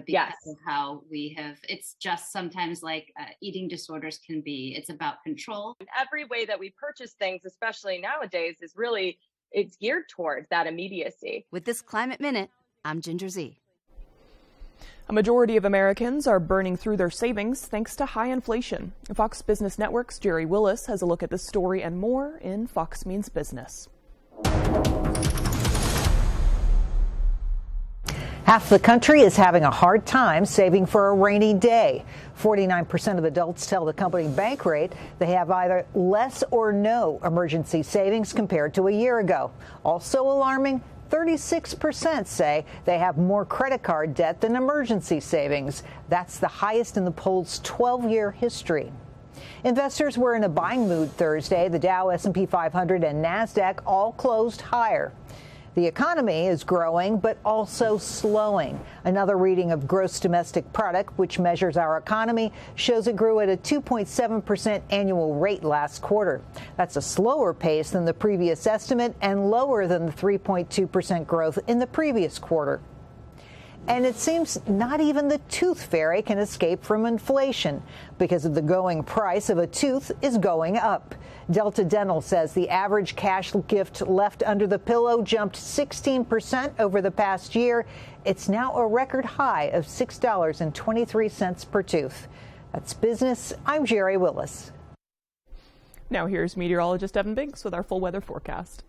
[SPEAKER 11] Because of how we have, it's just sometimes like eating disorders can be, it's about control.
[SPEAKER 10] Every way that we purchase things, especially nowadays, is really, it's geared towards that immediacy.
[SPEAKER 8] With this Climate Minute, I'm Ginger Z.
[SPEAKER 2] A majority of Americans are burning through their savings thanks to high inflation. Fox Business Network's Jerry Willis has a look at this story and more in Fox Means Business.
[SPEAKER 12] Half the country is having a hard time saving for a rainy day. 49% of adults tell the company Bankrate they have either less or no emergency savings compared to a year ago. Also alarming, 36% say they have more credit card debt than emergency savings. That's the highest in the poll's 12-year history. Investors were in a buying mood Thursday. The Dow, S&P 500, and NASDAQ all closed higher. The economy is growing, but also slowing. Another reading of gross domestic product, which measures our economy, shows it grew at a 2.7% annual rate last quarter. That's a slower pace than the previous estimate and lower than the 3.2% growth in the previous quarter. And it seems not even the tooth fairy can escape from inflation because of the going price of a tooth is going up. Delta Dental says the average cash gift left under the pillow jumped 16% over the past year. It's now a record high of $6.23 per tooth. That's business. I'm Jerry Willis.
[SPEAKER 2] Now here's meteorologist Evan Biggs with our full weather forecast.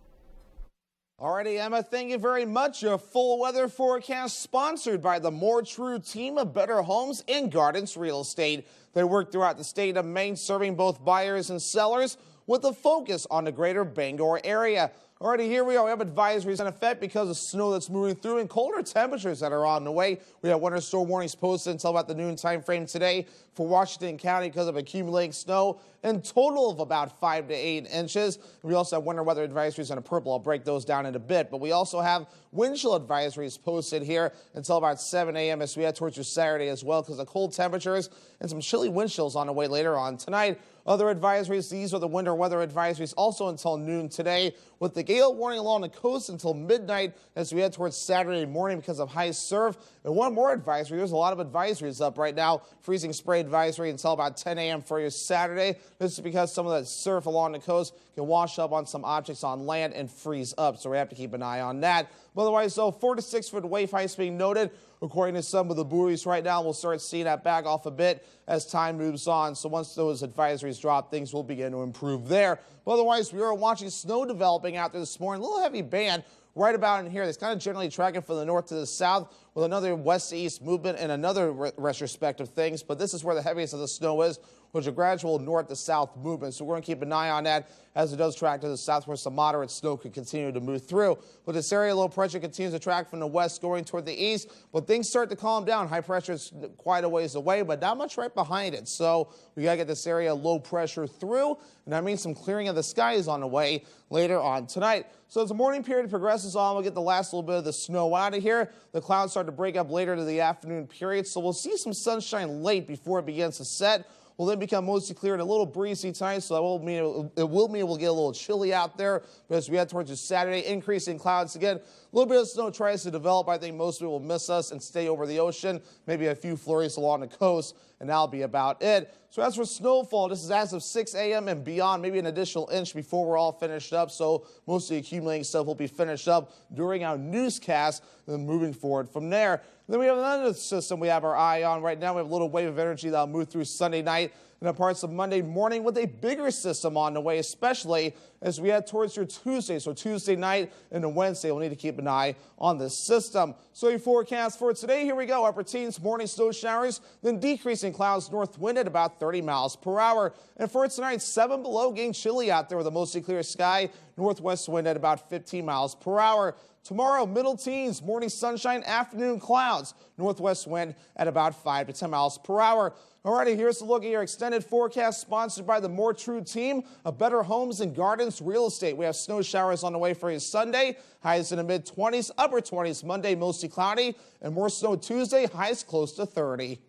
[SPEAKER 6] Alrighty, Emma, thank you very much. A full weather forecast sponsored by the More True team of Better Homes and Gardens Real Estate. They work throughout the state of Maine, serving both buyers and sellers with a focus on the greater Bangor area. Alrighty, here we are. We have advisories in effect because of snow that's moving through and colder temperatures that are on the way. We have winter storm warnings posted until about the noon time frame today for Washington County because of accumulating snow, and total of about 5 to 8 inches. We also have winter weather advisories in a purple. I'll break those down in a bit. But we also have Wind chill advisory is posted here until about 7 a.m. as we head towards your Saturday as well because of cold temperatures and some chilly wind chills on the way later on tonight. Other advisories, these are the winter weather advisories also until noon today, with the gale warning along the coast until midnight as we head towards Saturday morning because of high surf. And one more advisory, there's a lot of advisories up right now. Freezing spray advisory until about 10 a.m. for your Saturday. This is because some of that surf along the coast can wash up on some objects on land and freeze up, so we have to keep an eye on that. But otherwise, though, 4 to 6 foot wave heights being noted. According to some of the buoys right now, we'll start seeing that back off a bit as time moves on. So once those advisories drop, things will begin to improve there. But otherwise, we are watching snow developing out there this morning. A little heavy band right about in here. That's kind of generally tracking from the north to the south with another west to east movement and another retrospect of things. But this is where the heaviest of the snow is, which is a gradual north to south movement. So we're going to keep an eye on that as it does track to the south where some moderate snow could continue to move through. But this area, low pressure continues to track from the west going toward the east. But things start to calm down. High pressure is quite a ways away, but not much right behind it. So we got to get this area low pressure through. And that means some clearing of the skies on the way later on tonight. So as the morning period progresses on, we'll get the last little bit of the snow out of here. The clouds start to break up later to the afternoon period. So we'll see some sunshine late before it begins to set. Will then become mostly clear and a little breezy tonight, so that will mean it will get a little chilly out there. But as we head towards Saturday, increasing clouds again. A little bit of snow tries to develop. I think most of it will miss us and stay over the ocean. Maybe a few flurries along the coast, and that'll be about it. So as for snowfall, this is as of 6 a.m. and beyond, maybe an additional inch before we're all finished up. So most of the accumulating stuff will be finished up during our newscast, and then moving forward from there. And then we have another system we have our eye on right now. We have a little wave of energy that'll move through Sunday night and the parts of Monday morning with a bigger system on the way, especially as we head towards your Tuesday. So Tuesday night and then Wednesday, we'll need to keep an eye on this system. So your forecast for today, here we go. Upper teens, morning snow showers, then decreasing clouds, north wind at about 30 miles per hour. And for tonight, 7 below, getting chilly out there with a mostly clear sky, northwest wind at about 15 miles per hour. Tomorrow, middle teens, morning sunshine, afternoon clouds, northwest wind at about 5 to 10 miles per hour. Alrighty, here's a look at your extended forecast sponsored by the More True team of Better Homes and Gardens Real Estate. We have snow showers on the way for you Sunday, highs in the mid-20s, upper 20s Monday, mostly cloudy, and more snow Tuesday, highs close to 30.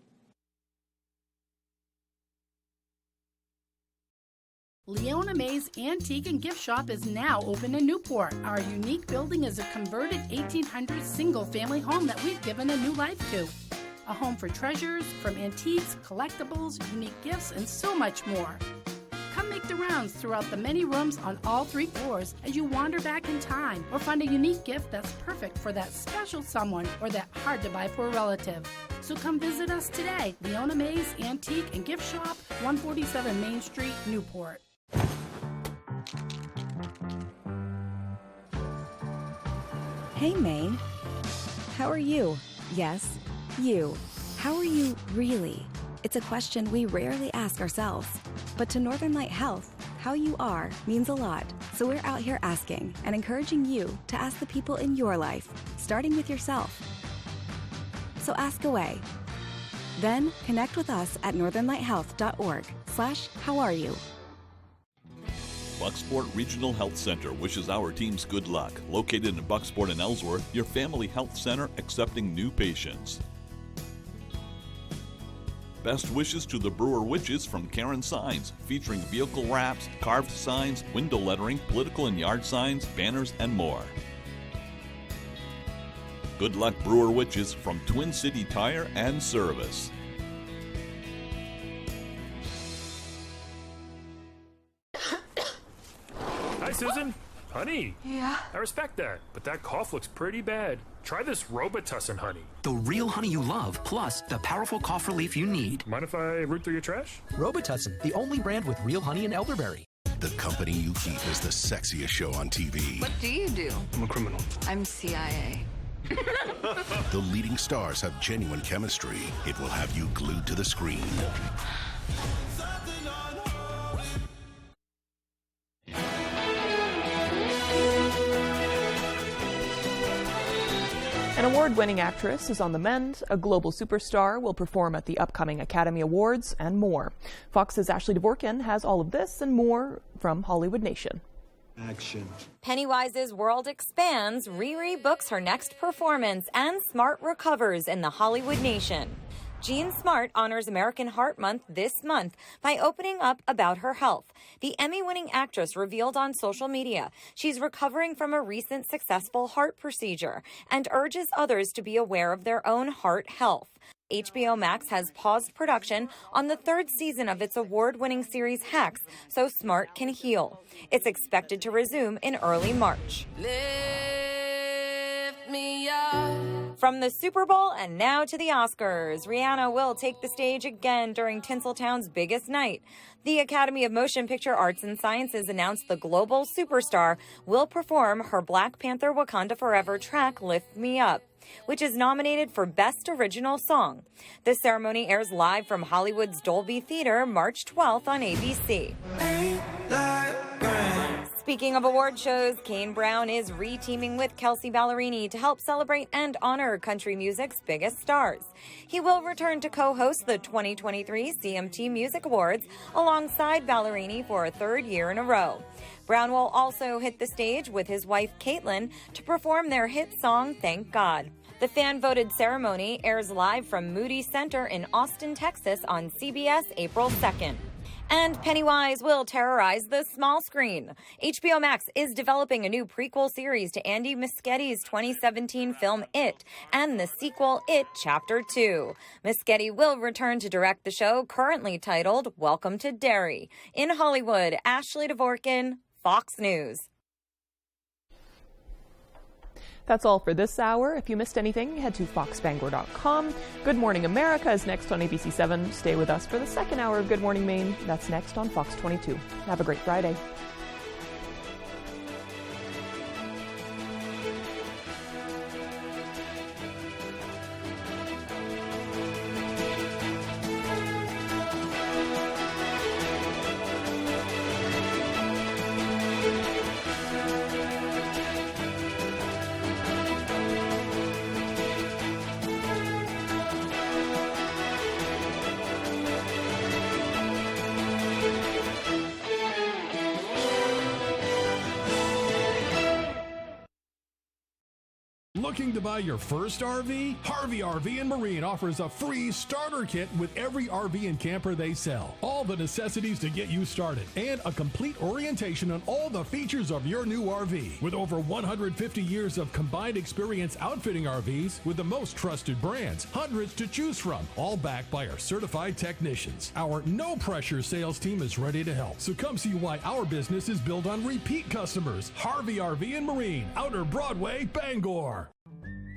[SPEAKER 13] Leona May's Antique and Gift Shop is now open in Newport. Our unique building is a converted 1800s single-family home that we've given a new life to. A home for treasures, from antiques, collectibles, unique gifts, and so much more. Come make the rounds throughout the many rooms on all 3 floors as you wander back in time or find a unique gift that's perfect for that special someone or that hard-to-buy-for relative. So come visit us today. Leona May's Antique and Gift Shop, 147 Main Street, Newport.
[SPEAKER 15] Hey, Maine. How are you? Yes, you. How are you really? It's a question we rarely ask ourselves. But to Northern Light Health, how you are means a lot. So we're out here asking and encouraging you to ask the people in your life, starting with yourself. So ask away. Then connect with us at northernlighthealth.org/howareyou.
[SPEAKER 14] Bucksport Regional Health Center wishes our teams good luck. Located in Bucksport and Ellsworth, your family health center accepting new patients. Best wishes to the Brewer Witches from Karen Signs, featuring vehicle wraps, carved signs, window lettering, political and yard signs, banners, and more. Good luck, Brewer Witches from Twin City Tire and Service.
[SPEAKER 17] Hi, Susan. Honey.
[SPEAKER 18] Yeah?
[SPEAKER 17] I respect that, but that cough looks pretty bad. Try this Robitussin honey.
[SPEAKER 19] The real honey you love, plus the powerful cough relief you need.
[SPEAKER 17] Mind if I root through your trash?
[SPEAKER 19] Robitussin, the only brand with real honey and elderberry.
[SPEAKER 20] The company you keep is the sexiest show on TV.
[SPEAKER 18] What do you do?
[SPEAKER 17] I'm a criminal.
[SPEAKER 18] I'm CIA.
[SPEAKER 20] The leading stars have genuine chemistry. It will have you glued to the screen.
[SPEAKER 2] An award-winning actress is on the mend, a global superstar will perform at the upcoming Academy Awards, and more. Fox's Ashley Dvorkin has all of this and more from Hollywood Nation.
[SPEAKER 21] Action.
[SPEAKER 22] Pennywise's world expands, Riri books her next performance, and Smart recovers in the Hollywood nation. Jean Smart honors American Heart Month this month by opening up about her health. The Emmy-winning actress revealed on social media she's recovering from a recent successful heart procedure and urges others to be aware of their own heart health. HBO Max has paused production on the third season of its award-winning series Hacks so Smart can heal. It's expected to resume in early March.
[SPEAKER 23] Lift me up.
[SPEAKER 22] From the Super Bowl and now to the Oscars, Rihanna will take the stage again during Tinseltown's biggest night. The Academy of Motion Picture Arts and Sciences announced the global superstar will perform her Black Panther Wakanda Forever track Lift Me Up, which is nominated for Best Original Song. The ceremony airs live from Hollywood's Dolby Theater March 12th on ABC. Speaking of award shows, Kane Brown is re-teaming with Kelsey Ballerini to help celebrate and honor country music's biggest stars. He will return to co-host the 2023 CMT Music Awards alongside Ballerini for a third year in a row. Brown will also hit the stage with his wife Caitlin to perform their hit song, Thank God. The fan-voted ceremony airs live from Moody Center in Austin, Texas on CBS April 2nd. And Pennywise will terrorize the small screen. HBO Max is developing a new prequel series to Andy Muschietti's 2017 film It and the sequel It Chapter 2. Muschietti will return to direct the show, currently titled Welcome to Derry. In Hollywood, Ashley Dvorkin, Fox News.
[SPEAKER 2] That's all for this hour. If you missed anything, head to foxbangor.com. Good Morning America is next on ABC7. Stay with us for the second hour of Good Morning Maine. That's next on Fox 22. Have a great Friday.
[SPEAKER 24] Looking to buy your first RV? Harvey RV and Marine offers a free starter kit with every RV and camper they sell. All the necessities to get you started and a complete orientation on all the features of your new RV. With over 150 years of combined experience outfitting RVs with the most trusted brands, hundreds to choose from, all backed by our certified technicians. Our no-pressure sales team is ready to help. So come see why our business is built on repeat customers. Harvey RV and Marine, Outer Broadway, Bangor.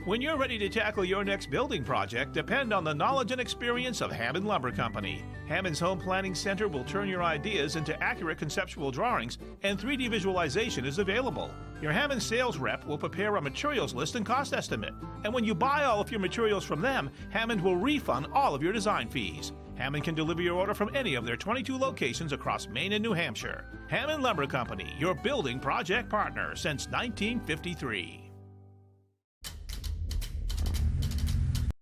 [SPEAKER 25] When you're ready to tackle your next building project, depend on the knowledge and experience of Hammond Lumber Company. Hammond's Home Planning Center will turn your ideas into accurate conceptual drawings, and 3D visualization is available. Your Hammond sales rep will prepare a materials list and cost estimate. And when you buy all of your materials from them, Hammond will refund all of your design fees. Hammond can deliver your order from any of their 22 locations across Maine and New Hampshire. Hammond Lumber Company, your building project partner since 1953.